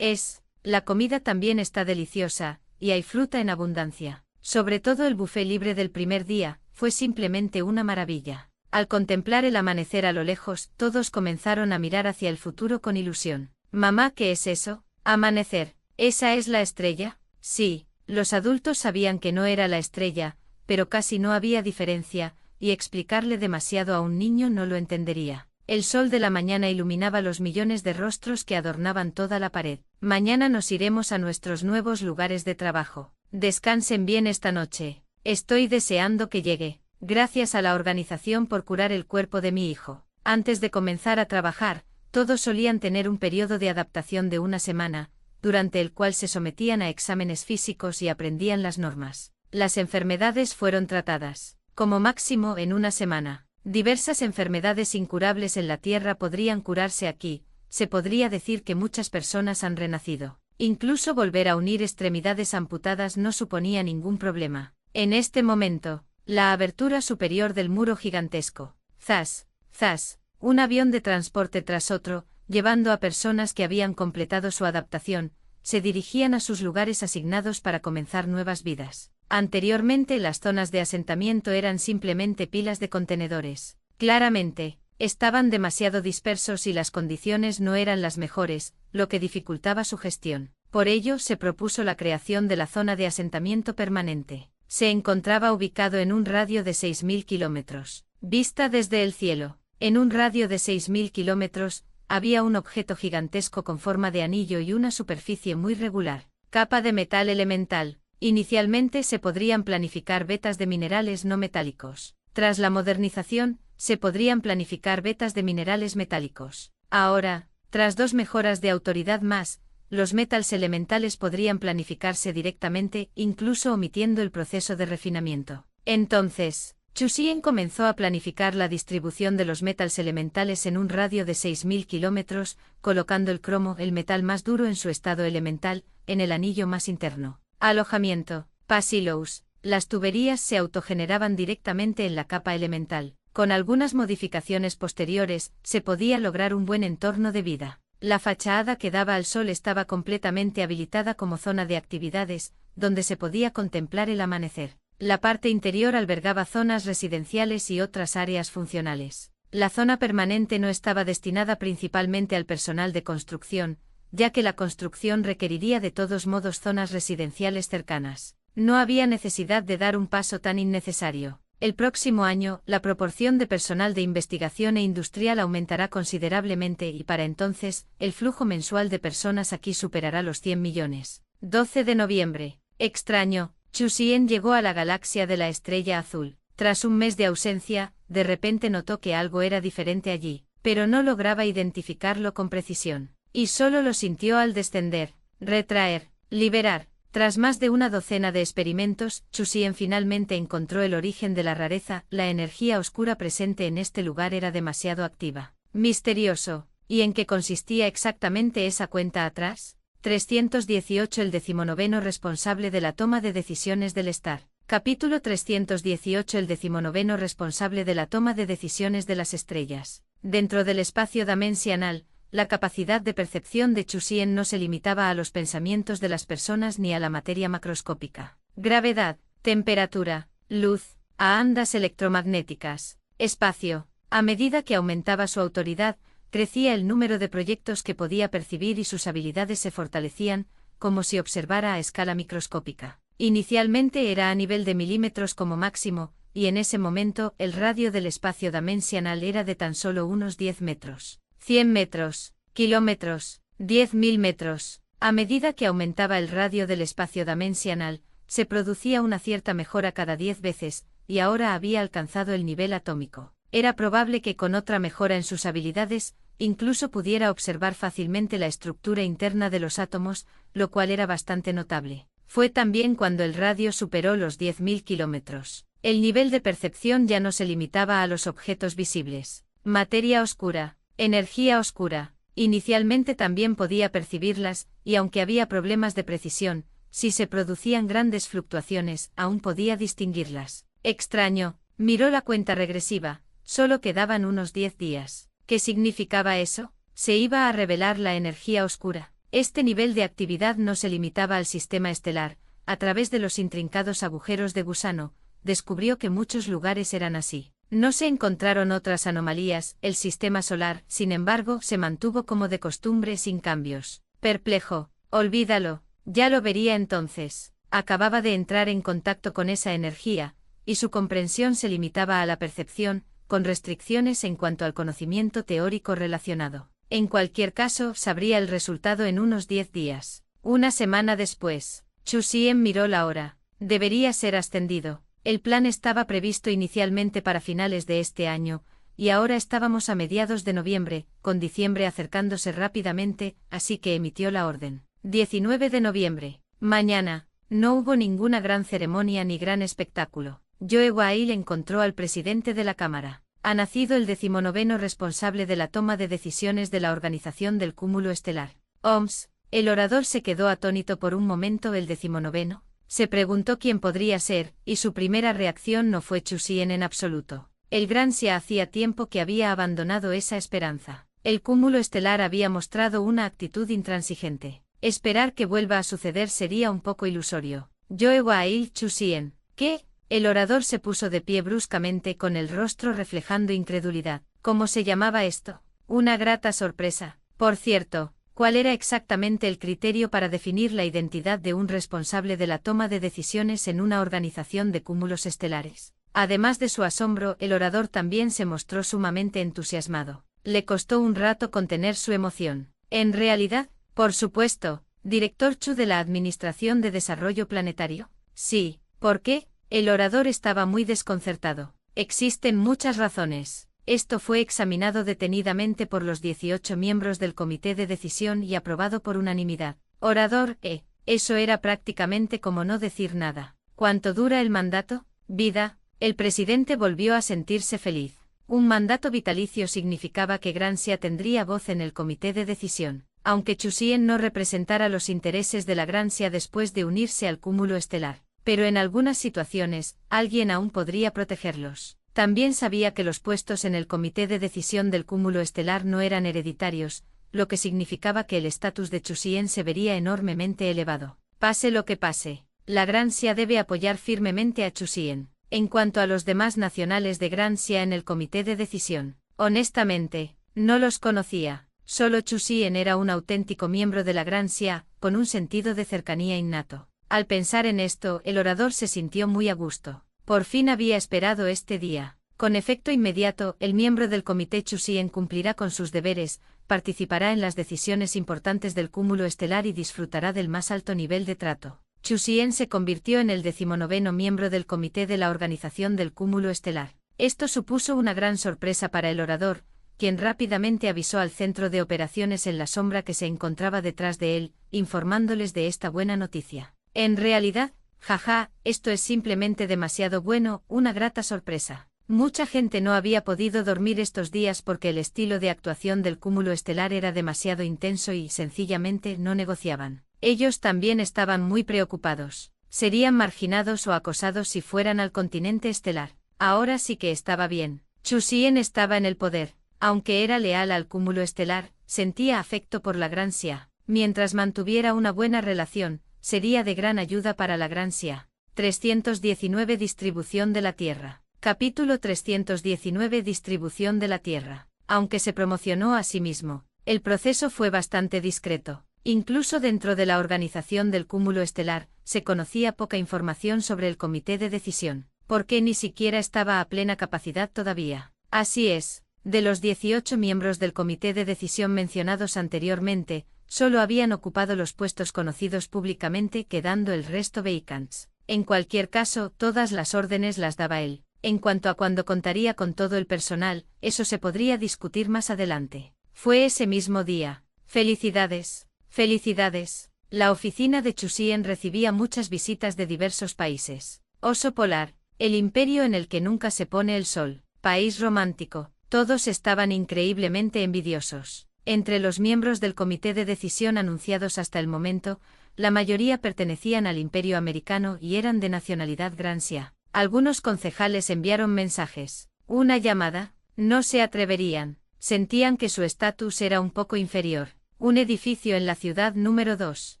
La comida también está deliciosa, y hay fruta en abundancia. Sobre todo el buffet libre del primer día, fue simplemente una maravilla. Al contemplar el amanecer a lo lejos, todos comenzaron a mirar hacia el futuro con ilusión. «Mamá, ¿qué es eso? Amanecer. ¿Esa es la estrella?» Sí, los adultos sabían que no era la estrella, pero casi no había diferencia, y explicarle demasiado a un niño no lo entendería. El sol de la mañana iluminaba los millones de rostros que adornaban toda la pared. «Mañana nos iremos a nuestros nuevos lugares de trabajo. Descansen bien esta noche. Estoy deseando que llegue. Gracias a la organización por curar el cuerpo de mi hijo». Antes de comenzar a trabajar, todos solían tener un periodo de adaptación de una semana, durante el cual se sometían a exámenes físicos y aprendían las normas. Las enfermedades fueron tratadas, como máximo en una semana. Diversas enfermedades incurables en la Tierra podrían curarse aquí. Se podría decir que muchas personas han renacido. Incluso volver a unir extremidades amputadas no suponía ningún problema. En este momento, la abertura superior del muro gigantesco. Zas, zas, un avión de transporte tras otro, llevando a personas que habían completado su adaptación, se dirigían a sus lugares asignados para comenzar nuevas vidas. Anteriormente las zonas de asentamiento eran simplemente pilas de contenedores. Claramente, estaban demasiado dispersos y las condiciones no eran las mejores, lo que dificultaba su gestión. Por ello se propuso la creación de la zona de asentamiento permanente. Se encontraba ubicado en un radio de 6.000 kilómetros. Vista desde el cielo. En un radio de 6.000 kilómetros, había un objeto gigantesco con forma de anillo y una superficie muy regular. Capa de metal elemental. Inicialmente se podrían planificar vetas de minerales no metálicos. Tras la modernización, se podrían planificar vetas de minerales metálicos. Ahora, tras 2 mejoras de autoridad más, los metals elementales podrían planificarse directamente, incluso omitiendo el proceso de refinamiento. Entonces, Chusien comenzó a planificar la distribución de los metals elementales en un radio de 6.000 kilómetros, colocando el cromo, el metal más duro en su estado elemental, en el anillo más interno. Alojamiento. Silos. Las tuberías se autogeneraban directamente en la capa elemental. Con algunas modificaciones posteriores, se podía lograr un buen entorno de vida. La fachada que daba al sol estaba completamente habilitada como zona de actividades, donde se podía contemplar el amanecer. La parte interior albergaba zonas residenciales y otras áreas funcionales. La zona permanente no estaba destinada principalmente al personal de construcción, ya que la construcción requeriría de todos modos zonas residenciales cercanas. No había necesidad de dar un paso tan innecesario. El próximo año, la proporción de personal de investigación e industrial aumentará considerablemente y para entonces, el flujo mensual de personas aquí superará los 100 millones. 12 de noviembre. Extraño, Chu Xian llegó a la galaxia de la Estrella Azul. Tras un mes de ausencia, de repente notó que algo era diferente allí, pero no lograba identificarlo con precisión. Y solo lo sintió al descender, retraer, liberar. Tras más de una docena de experimentos, Chu Xian finalmente encontró el origen de la rareza. La energía oscura presente en este lugar era demasiado activa. Misterioso. ¿Y en qué consistía exactamente esa cuenta atrás? 318. El 19º responsable de la toma de decisiones del Star. Capítulo 318. El 19º responsable de la toma de decisiones de las estrellas. Dentro del espacio dimensional, la capacidad de percepción de Chu Xian no se limitaba a los pensamientos de las personas ni a la materia macroscópica. Gravedad, temperatura, luz, a ondas electromagnéticas, espacio. A medida que aumentaba su autoridad, crecía el número de proyectos que podía percibir y sus habilidades se fortalecían, como si observara a escala microscópica. Inicialmente era a nivel de milímetros como máximo, y en ese momento el radio del espacio dimensional era de tan solo unos 10 metros. 100 metros, kilómetros, 10.000 metros. A medida que aumentaba el radio del espacio dimensional, se producía una cierta mejora cada 10 veces, y ahora había alcanzado el nivel atómico. Era probable que con otra mejora en sus habilidades, incluso pudiera observar fácilmente la estructura interna de los átomos, lo cual era bastante notable. Fue también cuando el radio superó los 10.000 kilómetros. El nivel de percepción ya no se limitaba a los objetos visibles. Materia oscura. Energía oscura. Inicialmente también podía percibirlas, y aunque había problemas de precisión, si se producían grandes fluctuaciones, aún podía distinguirlas. Extraño, miró la cuenta regresiva, solo quedaban unos 10 días. ¿Qué significaba eso? Se iba a revelar la energía oscura. Este nivel de actividad no se limitaba al sistema estelar. A través de los intrincados agujeros de gusano, descubrió que muchos lugares eran así. No se encontraron otras anomalías. El sistema solar, sin embargo, se mantuvo como de costumbre sin cambios. Perplejo, olvídalo, ya lo vería entonces. Acababa de entrar en contacto con esa energía, y su comprensión se limitaba a la percepción, con restricciones en cuanto al conocimiento teórico relacionado. En cualquier caso, sabría el resultado en unos 10 días. Una semana después, Chu Xian miró la hora. Debería ser ascendido. El plan estaba previsto inicialmente para finales de este año, y ahora estábamos a mediados de noviembre, con diciembre acercándose rápidamente, así que emitió la orden. 19 de noviembre. Mañana. No hubo ninguna gran ceremonia ni gran espectáculo. Joe Wail encontró al presidente de la Cámara. Ha nacido el 19º responsable de la toma de decisiones de la organización del cúmulo estelar. OMS. El orador se quedó atónito por un momento. ¿El 19º? Se preguntó quién podría ser, y su primera reacción no fue Chu Xian en absoluto. El Gran Xia hacía tiempo que había abandonado esa esperanza. El cúmulo estelar había mostrado una actitud intransigente. Esperar que vuelva a suceder sería un poco ilusorio. Joe Wail. Chu Xian. ¿Qué? El orador se puso de pie bruscamente con el rostro reflejando incredulidad. ¿Cómo se llamaba esto? Una grata sorpresa. Por cierto, ¿cuál era exactamente el criterio para definir la identidad de un responsable de la toma de decisiones en una organización de cúmulos estelares? Además de su asombro, el orador también se mostró sumamente entusiasmado. Le costó un rato contener su emoción. En realidad, por supuesto, director Chu de la Administración de Desarrollo Planetario. Sí, ¿por qué? El orador estaba muy desconcertado. Existen muchas razones. Esto fue examinado detenidamente por los 18 miembros del comité de decisión y aprobado por unanimidad. Orador, eso era prácticamente como no decir nada. ¿Cuánto dura el mandato? Vida. El presidente volvió a sentirse feliz. Un mandato vitalicio significaba que Gran Xia tendría voz en el comité de decisión. Aunque Chu Xian no representara los intereses de la Gran Xia después de unirse al cúmulo estelar. Pero en algunas situaciones, alguien aún podría protegerlos. También sabía que los puestos en el comité de decisión del cúmulo estelar no eran hereditarios, lo que significaba que el estatus de Chu Xian se vería enormemente elevado. Pase lo que pase, la Gran Xia debe apoyar firmemente a Chu Xian. En cuanto a los demás nacionales de Gran Xia en el comité de decisión, honestamente, no los conocía. Solo Chu Xian era un auténtico miembro de la Gran Xia, con un sentido de cercanía innato. Al pensar en esto, el orador se sintió muy a gusto. Por fin había esperado este día. Con efecto inmediato, el miembro del comité Chu Xian cumplirá con sus deberes, participará en las decisiones importantes del cúmulo estelar y disfrutará del más alto nivel de trato. Chu Xian se convirtió en el 19º miembro del comité de la organización del cúmulo estelar. Esto supuso una gran sorpresa para el orador, quien rápidamente avisó al centro de operaciones en la sombra que se encontraba detrás de él, informándoles de esta buena noticia. En realidad, jaja, esto es simplemente demasiado bueno, una grata sorpresa. Mucha gente no había podido dormir estos días porque el estilo de actuación del cúmulo estelar era demasiado intenso y sencillamente no negociaban. Ellos también estaban muy preocupados. Serían marginados o acosados si fueran al continente estelar. Ahora sí que estaba bien. Chu Xian estaba en el poder. Aunque era leal al cúmulo estelar, sentía afecto por la Gran Xia. Mientras mantuviera una buena relación, sería de gran ayuda para la Gran Xia. 319 Distribución de la Tierra. Capítulo 319 Distribución de la Tierra. Aunque se promocionó a sí mismo, el proceso fue bastante discreto. Incluso dentro de la organización del cúmulo estelar, se conocía poca información sobre el comité de decisión, porque ni siquiera estaba a plena capacidad todavía. Así es. De los 18 miembros del comité de decisión mencionados anteriormente, solo habían ocupado los puestos conocidos públicamente, quedando el resto vacants. En cualquier caso, todas las órdenes las daba él. En cuanto a cuándo contaría con todo el personal, eso se podría discutir más adelante. Fue ese mismo día. Felicidades. Felicidades. La oficina de Chu Xian recibía muchas visitas de diversos países. Oso polar, el imperio en el que nunca se pone el sol, país romántico. Todos estaban increíblemente envidiosos. Entre los miembros del comité de decisión anunciados hasta el momento, la mayoría pertenecían al Imperio Americano y eran de nacionalidad Gran Xia. Algunos concejales enviaron mensajes. Una llamada. No se atreverían. Sentían que su estatus era un poco inferior. Un edificio en la ciudad número 2.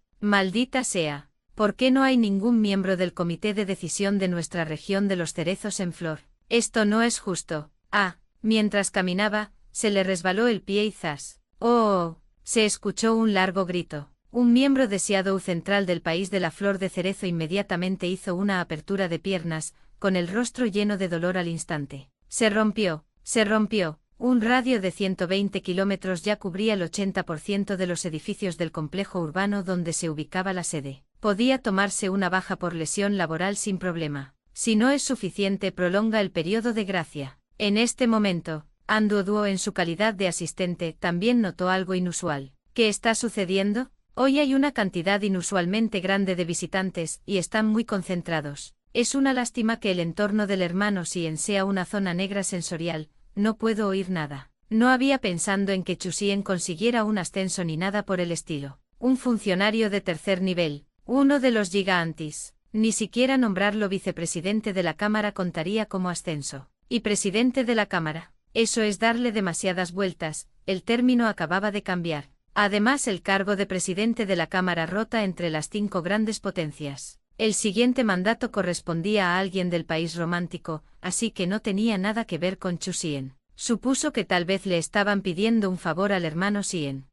Maldita sea. ¿Por qué no hay ningún miembro del comité de decisión de nuestra región de los cerezos en flor? Esto no es justo. Ah. Mientras caminaba, se le resbaló el pie y ¡zas! ¡Oh! Se escuchó un largo grito. Un miembro de Xiadou central del país de la flor de cerezo inmediatamente hizo una apertura de piernas, con el rostro lleno de dolor al instante. Se rompió, se rompió. Un radio de 120 kilómetros ya cubría el 80% de los edificios del complejo urbano donde se ubicaba la sede. Podía tomarse una baja por lesión laboral sin problema. Si no es suficiente, prolonga el periodo de gracia. En este momento, Anduo Duo en su calidad de asistente también notó algo inusual. ¿Qué está sucediendo? Hoy hay una cantidad inusualmente grande de visitantes y están muy concentrados. Es una lástima que el entorno del hermano Xian sea una zona negra sensorial, no puedo oír nada. No había pensado en que Chu Xian consiguiera un ascenso ni nada por el estilo. Un funcionario de tercer nivel, uno de los gigantes. Ni siquiera nombrarlo vicepresidente de la Cámara contaría como ascenso. Y presidente de la Cámara. Eso es darle demasiadas vueltas, el término acababa de cambiar. Además, el cargo de presidente de la Cámara rota entre las 5 grandes potencias. El siguiente mandato correspondía a alguien del país romántico, así que no tenía nada que ver con Chu Xian. Supuso que tal vez le estaban pidiendo un favor al hermano Xian.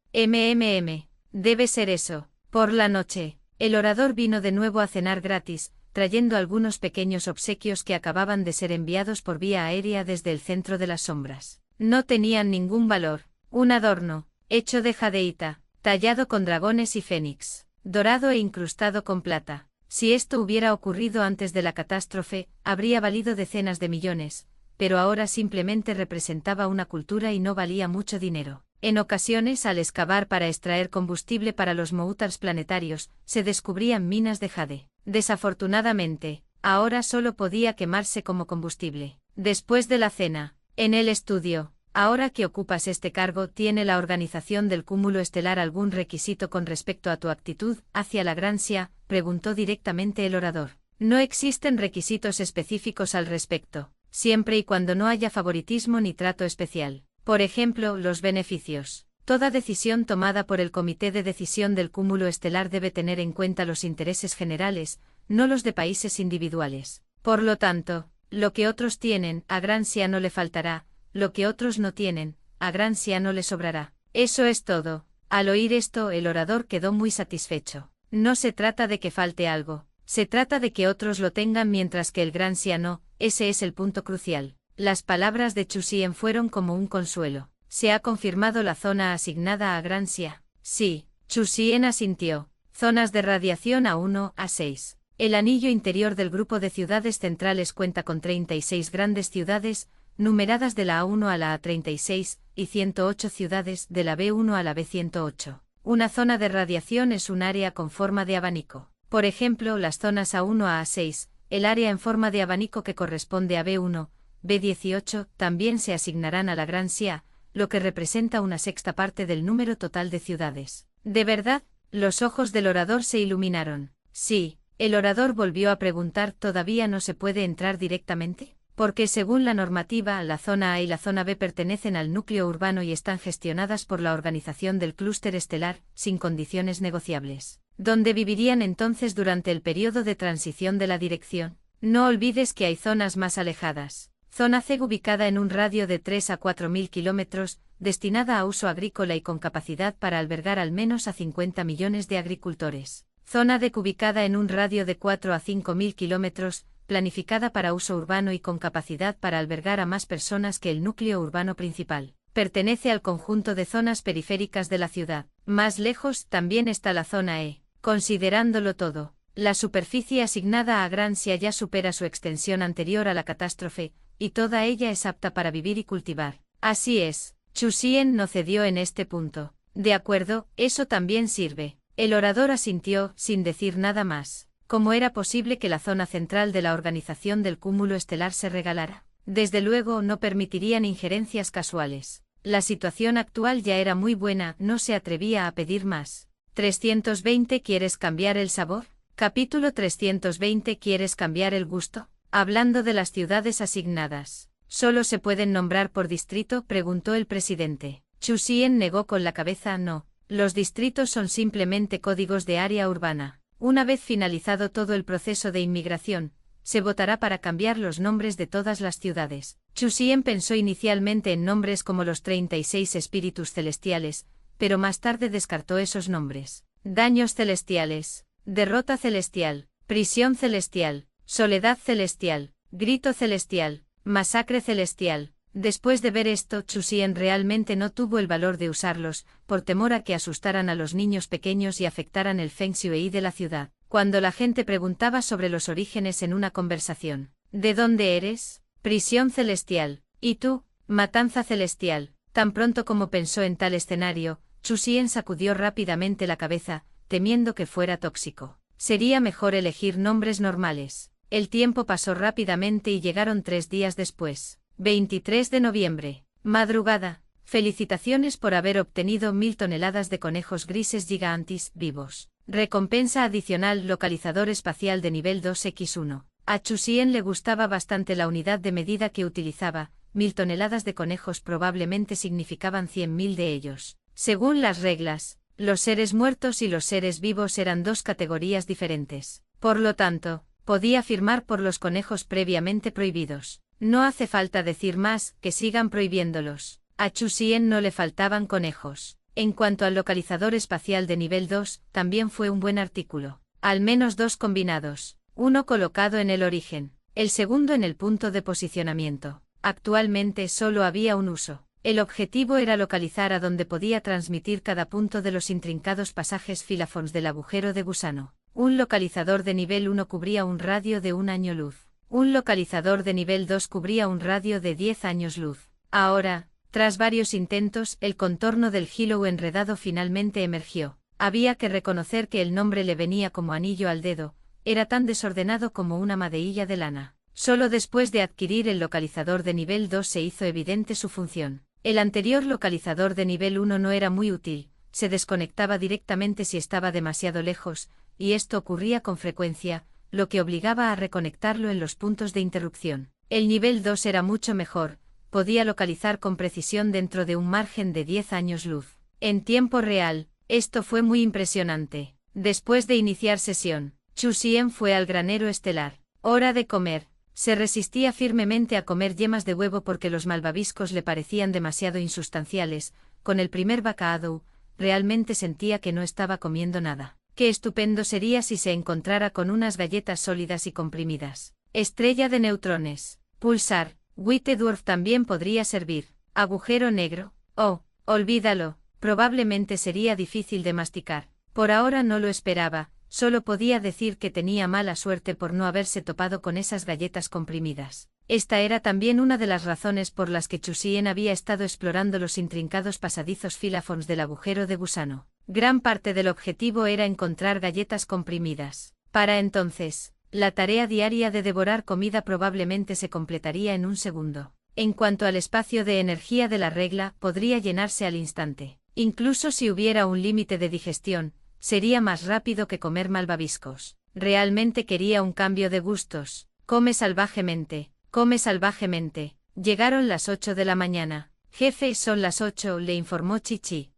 Debe ser eso. Por la noche, el orador vino de nuevo a cenar gratis, trayendo algunos pequeños obsequios que acababan de ser enviados por vía aérea desde el centro de las sombras. No tenían ningún valor. Un adorno, hecho de jadeíta, tallado con dragones y fénix, dorado e incrustado con plata. Si esto hubiera ocurrido antes de la catástrofe, habría valido decenas de millones, pero ahora simplemente representaba una cultura y no valía mucho dinero. En ocasiones, al excavar para extraer combustible para los moutars planetarios, se descubrían minas de jade. Desafortunadamente, ahora solo podía quemarse como combustible. Después de la cena, en el estudio, ahora que ocupas este cargo, ¿tiene la organización del cúmulo estelar algún requisito con respecto a tu actitud hacia la Gran Xia?, preguntó directamente el orador. No existen requisitos específicos al respecto, siempre y cuando no haya favoritismo ni trato especial. Por ejemplo, los beneficios. Toda decisión tomada por el comité de decisión del cúmulo estelar debe tener en cuenta los intereses generales, no los de países individuales. Por lo tanto, lo que otros tienen, a Gran Xia no le faltará, lo que otros no tienen, a Gran Xia no le sobrará. Eso es todo. Al oír esto, el orador quedó muy satisfecho. No se trata de que falte algo. Se trata de que otros lo tengan mientras que el gran Xia no. Ese es el punto crucial. Las palabras de Chu Xian fueron como un consuelo. ¿Se ha confirmado la zona asignada a Gran Xia? Sí. Chu Xian asintió. Zonas de radiación A1, A6. El anillo interior del grupo de ciudades centrales cuenta con 36 grandes ciudades, numeradas de la A1 a la A36, y 108 ciudades de la B1 a la B108. Una zona de radiación es un área con forma de abanico. Por ejemplo, las zonas A1 a A6, el área en forma de abanico que corresponde a B1, B18, también se asignarán a la Gran Xia, lo que representa una sexta parte del número total de ciudades. ¿De verdad? Los ojos del orador se iluminaron. Sí, el orador volvió a preguntar, ¿todavía no se puede entrar directamente? Porque según la normativa, la zona A y la zona B pertenecen al núcleo urbano y están gestionadas por la organización del clúster estelar, sin condiciones negociables. ¿Dónde vivirían entonces durante el periodo de transición de la dirección? No olvides que hay zonas más alejadas. Zona C ubicada en un radio de 3 a 4.000 kilómetros, destinada a uso agrícola y con capacidad para albergar al menos a 50 millones de agricultores. Zona D ubicada en un radio de 4 a 5.000 kilómetros, planificada para uso urbano y con capacidad para albergar a más personas que el núcleo urbano principal. Pertenece al conjunto de zonas periféricas de la ciudad. Más lejos también está la zona E. Considerándolo todo, la superficie asignada a Gran Xia ya supera su extensión anterior a la catástrofe, y toda ella es apta para vivir y cultivar. Así es, Chu Xian no cedió en este punto. De acuerdo, eso también sirve. El orador asintió, sin decir nada más. ¿Cómo era posible que la zona central de la organización del cúmulo estelar se regalara? Desde luego no permitirían injerencias casuales. La situación actual ya era muy buena, no se atrevía a pedir más. 320 ¿Quieres cambiar el sabor? Capítulo 320 ¿Quieres cambiar el gusto? Hablando de las ciudades asignadas. ¿Solo se pueden nombrar por distrito?, preguntó el presidente. Chu Xian negó con la cabeza. No, los distritos son simplemente códigos de área urbana. Una vez finalizado todo el proceso de inmigración, se votará para cambiar los nombres de todas las ciudades. Chu Xian pensó inicialmente en nombres como los 36 espíritus celestiales, pero más tarde descartó esos nombres. Daños celestiales, derrota celestial, prisión celestial, soledad celestial, grito celestial, masacre celestial. Después de ver esto, Chu Xian realmente no tuvo el valor de usarlos, por temor a que asustaran a los niños pequeños y afectaran el feng shui de la ciudad. Cuando la gente preguntaba sobre los orígenes en una conversación. ¿De dónde eres? Prisión celestial. ¿Y tú? Matanza celestial. Tan pronto como pensó en tal escenario, Chu Xian sacudió rápidamente la cabeza, temiendo que fuera tóxico. Sería mejor elegir nombres normales. El tiempo pasó rápidamente y llegaron 3 días después. 23 de noviembre. Madrugada. Felicitaciones por haber obtenido 1000 toneladas de conejos grises gigantes vivos. Recompensa adicional localizador espacial de nivel 2x1. A Chu Xian le gustaba bastante la unidad de medida que utilizaba. 1000 toneladas de conejos probablemente significaban 100.000 de ellos. Según las reglas, los seres muertos y los seres vivos eran 2 categorías diferentes. Por lo tanto, podía firmar por los conejos previamente prohibidos. No hace falta decir más, que sigan prohibiéndolos. A Chu Xian no le faltaban conejos. En cuanto al localizador espacial de nivel 2, también fue un buen artículo. Al menos 2 combinados. Uno colocado en el origen, el segundo en el punto de posicionamiento. Actualmente solo había un uso. El objetivo era localizar a donde podía transmitir cada punto de los intrincados pasajes filafons del agujero de gusano. Un localizador de nivel 1 cubría un radio de 1 año luz. Un localizador de nivel 2 cubría un radio de 10 años luz. Ahora, tras varios intentos, el contorno del hilo enredado finalmente emergió. Había que reconocer que el nombre le venía como anillo al dedo, era tan desordenado como una madeilla de lana. Solo después de adquirir el localizador de nivel 2 se hizo evidente su función. El anterior localizador de nivel 1 no era muy útil, se desconectaba directamente si estaba demasiado lejos, y esto ocurría con frecuencia, lo que obligaba a reconectarlo en los puntos de interrupción. El nivel 2 era mucho mejor, podía localizar con precisión dentro de un margen de 10 años luz. En tiempo real, esto fue muy impresionante. Después de iniciar sesión, Chu Xian fue al granero estelar. Hora de comer. Se resistía firmemente a comer yemas de huevo porque los malvaviscos le parecían demasiado insustanciales, con el primer bacalao, realmente sentía que no estaba comiendo nada. Qué estupendo sería si se encontrara con unas galletas sólidas y comprimidas. Estrella de neutrones. Pulsar. White Dwarf también podría servir. Agujero negro. Oh, olvídalo. Probablemente sería difícil de masticar. Por ahora no lo esperaba, solo podía decir que tenía mala suerte por no haberse topado con esas galletas comprimidas. Esta era también una de las razones por las que Chusien había estado explorando los intrincados pasadizos Filafons del agujero de gusano. Gran parte del objetivo era encontrar galletas comprimidas. Para entonces, la tarea diaria de devorar comida probablemente se completaría en un segundo. En cuanto al espacio de energía de la regla, podría llenarse al instante. Incluso si hubiera un límite de digestión, sería más rápido que comer malvaviscos. Realmente quería un cambio de gustos. Come salvajemente, come salvajemente. Llegaron las 8 de la mañana. Jefe, son las 8, le informó Chichi.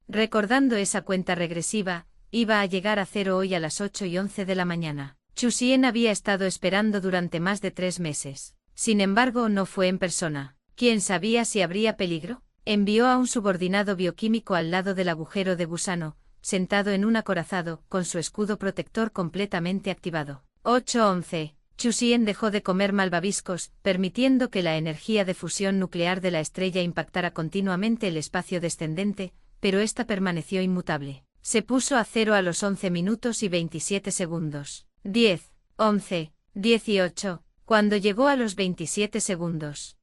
Recordando esa cuenta regresiva, iba a llegar a 0 hoy a las 8:11 de la mañana. Chusien había estado esperando durante más de 3 meses. Sin embargo, no fue en persona. ¿Quién sabía si habría peligro? Envió a un subordinado bioquímico al lado del agujero de gusano, sentado en un acorazado, con su escudo protector completamente activado. 8:11. Chusien dejó de comer malvaviscos, permitiendo que la energía de fusión nuclear de la estrella impactara continuamente el espacio descendente, pero esta permaneció inmutable. Se puso a 0 a los 11 minutos y 27 segundos. 10, 11, 18. Cuando llegó a los 27 segundos,